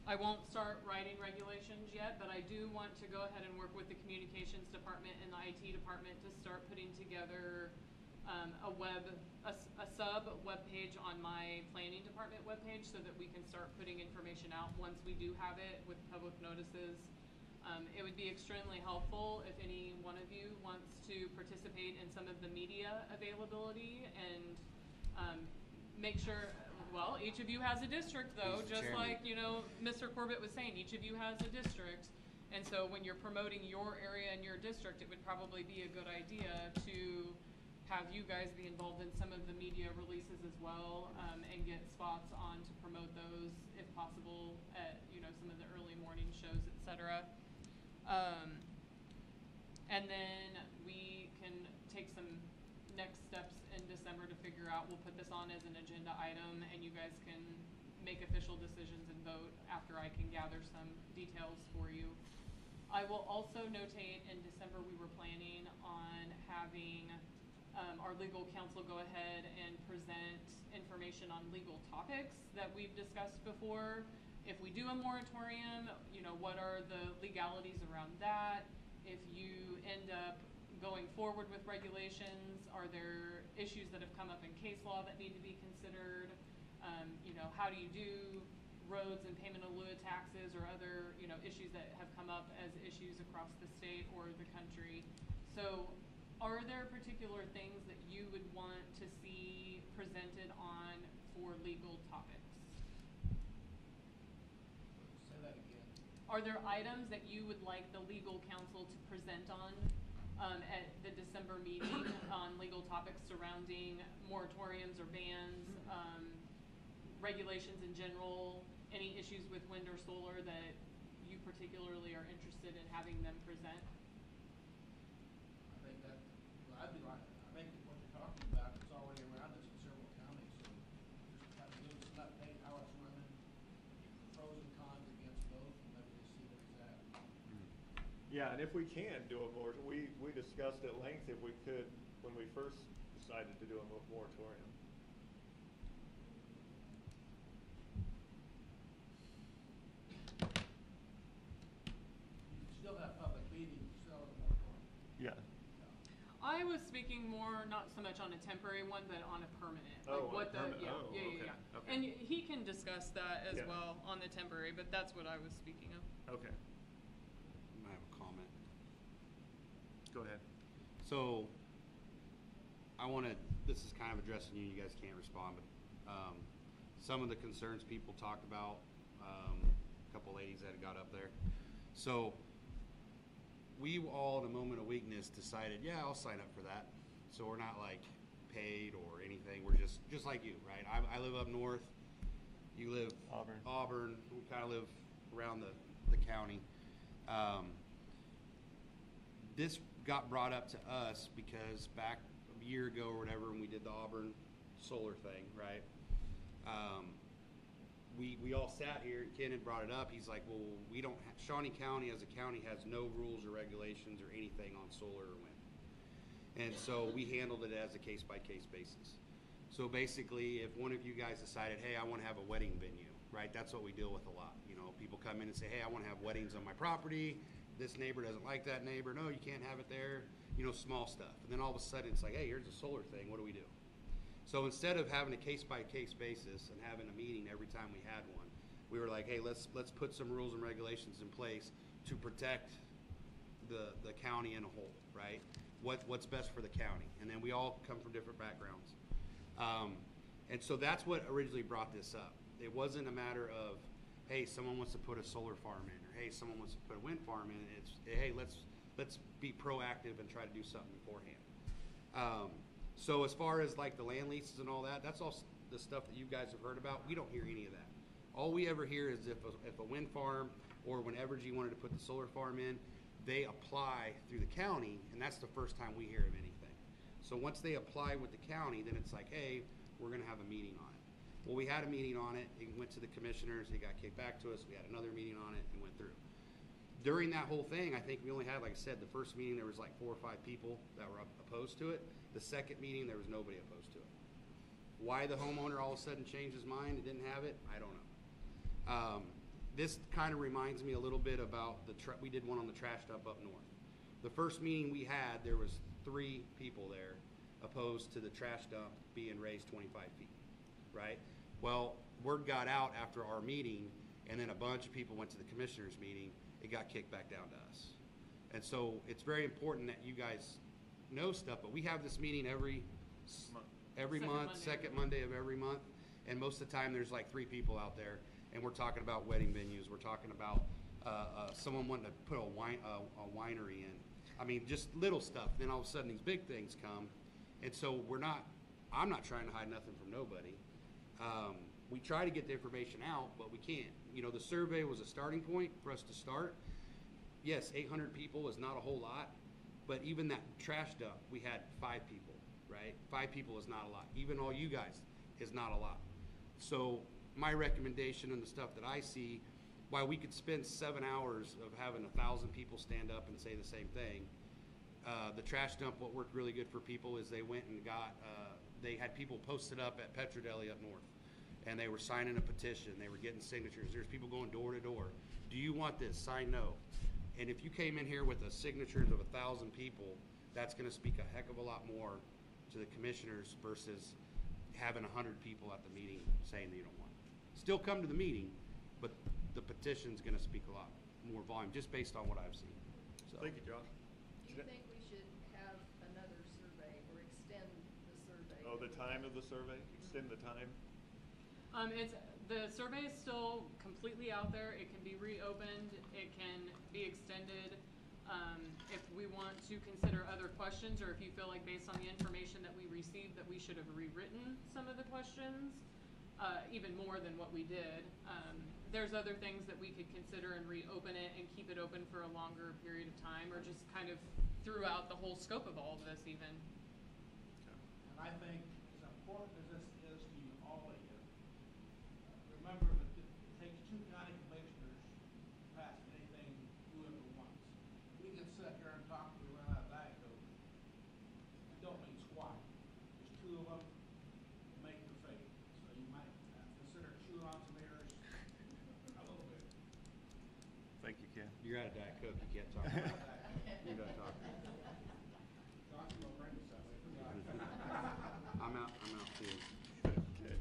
I won't start writing regulations yet, but I do want to go ahead and work with the communications department and the IT department to start putting together a sub web page on my planning department webpage so that we can start putting information out once we do have it with public notices. It would be extremely helpful if any one of you wants to participate in some of the media availability and make sure, well, each of you has a district though, just like, you know, Mr. Corbett was saying, each of you has a district. And so when you're promoting your area and your district, it would probably be a good idea to have you guys be involved in some of the media releases as well, and get spots on to promote those if possible at, you know, some of the early morning shows, et cetera. And then we can take some next steps in December to figure out, we'll put this on as an agenda item and you guys can make official decisions and vote after I can gather some details for you. I will also notate in December we were planning on having our legal counsel go ahead and present information on legal topics that we've discussed before. If we do a moratorium, you know, what are the legalities around that? If you end up going forward with regulations? Are there issues that have come up in case law that need to be considered? You know, how do you do roads and payment of lieu taxes or other, you know, issues that have come up as issues across the state or the country? So are there particular things that you would want to see presented on for legal topics? Say that again. Are there items that you would like the legal counsel to present on at the December meeting on legal topics surrounding moratoriums or bans, regulations in general, any issues with wind or solar that you particularly are interested in having them present? I think that, well, I'd be like, I think what you're talking about, it's already around us in several counties, so just kind of give us an update, how it's running, pros and cons against both, and maybe just see where he's at. Yeah, and if we can do a we discussed at length if we could when we first decided to do a moratorium. You still have public meetings, you still have a moratorium. Yeah. I was speaking more, not so much on a temporary one, but on a permanent. Oh, like what the, permanent. yeah, Oh, yeah, okay. yeah, yeah. Okay. And he can discuss that as Yeah. well on the temporary, but that's what I was speaking of. Okay. I have a comment. Go ahead. So, I want to, this is kind of addressing you, you guys can't respond, but some of the concerns people talked about, a couple ladies that got up there. So, we all, in a moment of weakness, decided, yeah, I'll sign up for that. So we're not like paid or anything. We're just like you, right? I live up north. You live Auburn. We kind of live around the county. This got brought up to us because back a year ago or whatever, when we did the Auburn solar thing, right? We all sat here, and Ken had brought it up. He's like, well, we don't, Shawnee County as a county has no rules or regulations or anything on solar or wind. And so we handled it as a case-by-case basis. So basically, if one of you guys decided, hey, I want to have a wedding venue, right? That's what we deal with a lot. You know, people come in and say, hey, I want to have weddings on my property. This neighbor doesn't like that neighbor. No, you can't have it there. You know, small stuff. And then all of a sudden, it's like, hey, here's a solar thing. What do we do? So instead of having a case-by-case basis and having a meeting every time we had one, we were like, hey, let's put some rules and regulations in place to protect the county in a whole, right? What's best for the county? And then we all come from different backgrounds. And so that's what originally brought this up. It wasn't a matter of, hey, someone wants to put a solar farm in, or hey, someone wants to put a wind farm in. It's, hey, let's be proactive and try to do something beforehand. So as far as like the land leases and all that, that's all the stuff that you guys have heard about. We don't hear any of that. All we ever hear is if a wind farm or when Evergy wanted to put the solar farm in, they apply through the county, and that's the first time we hear of anything. So once they apply with the county, then it's like, hey, we're going to have a meeting on it. Well, we had a meeting on it. It went to the commissioners. It got kicked back to us. We had another meeting on it and went through. During that whole thing, I think we only had, like I said, the first meeting there was like 4 or 5 people that were opposed to it. The second meeting, there was nobody opposed to it. Why the homeowner all of a sudden changed his mind and didn't have it, I don't know. This kind of reminds me a little bit about we did one on the trash dump up north. The first meeting we had, there was 3 people there opposed to the trash dump being raised 25 feet, right? Well, word got out after our meeting, and then a bunch of people went to the commissioners meeting. It got kicked back down to us. And so it's very important that you guys know stuff, but we have this meeting every month, second Monday of every month, and most of the time there's like 3 people out there, and we're talking about wedding venues. We're talking about someone wanting to put a winery in. I mean, just little stuff. Then all of a sudden these big things come, and so I'm not trying to hide nothing from nobody. We try to get the information out, but we can't. You know, the survey was a starting point for us to start. Yes, 800 people is not a whole lot, but even that trash dump, we had 5 people, right? 5 people is not a lot. Even all you guys is not a lot. So my recommendation and the stuff that I see, while we could spend 7 hours of having 1,000 people stand up and say the same thing, the trash dump, what worked really good for people is they went and they had people posted up at Petrodeli up north, and they were signing a petition. They were getting signatures. There's people going door to door. Do you want this? Sign no. And if you came in here with the signatures of 1,000 people that's gonna speak a heck of a lot more to the commissioners versus having 100 people at the meeting saying they don't want it. Still come to the meeting, but the petition's gonna speak a lot more volume, just based on what I've seen. So. Thank you, Josh. Do you think we should have another survey or extend the survey? Oh, the time of the survey, extend the time? The survey is still completely out there. It can be reopened. It can be extended. If we want to consider other questions, or if you feel like based on the information that we received that we should have rewritten some of the questions, even more than what we did, there's other things that we could consider and reopen it and keep it open for a longer period of time, or just kind of throughout the whole scope of all of this even. And I think as important as this is to you, all of you, remember that it takes 2 county commissioners to pass anything whoever wants. We can sit here and talk till we run out of Diet Coke. It don't mean squat. There's 2 of them to make your fate. So you might consider chewing on some ears a little bit. Thank you, Ken. You're out of Diet Coke, you can't talk about it. You're done talking. John's gonna bring us that way. I'm out too. Okay.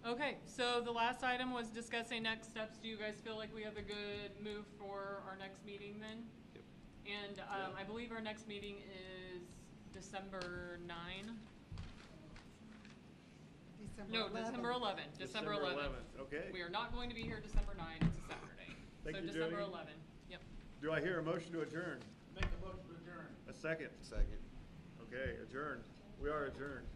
Okay, so the last item was discussing next steps. Do you guys feel like we have a good move for our next meeting then? Yep. And I believe our next meeting is December 9. No, December 11. December 11. Okay. We are not going to be here December 9. It's a Saturday. Thank so you, December Jody. 11. Yep. Do I hear a motion to adjourn? Make a motion to adjourn. A second? Second. Okay, adjourned. We are adjourned.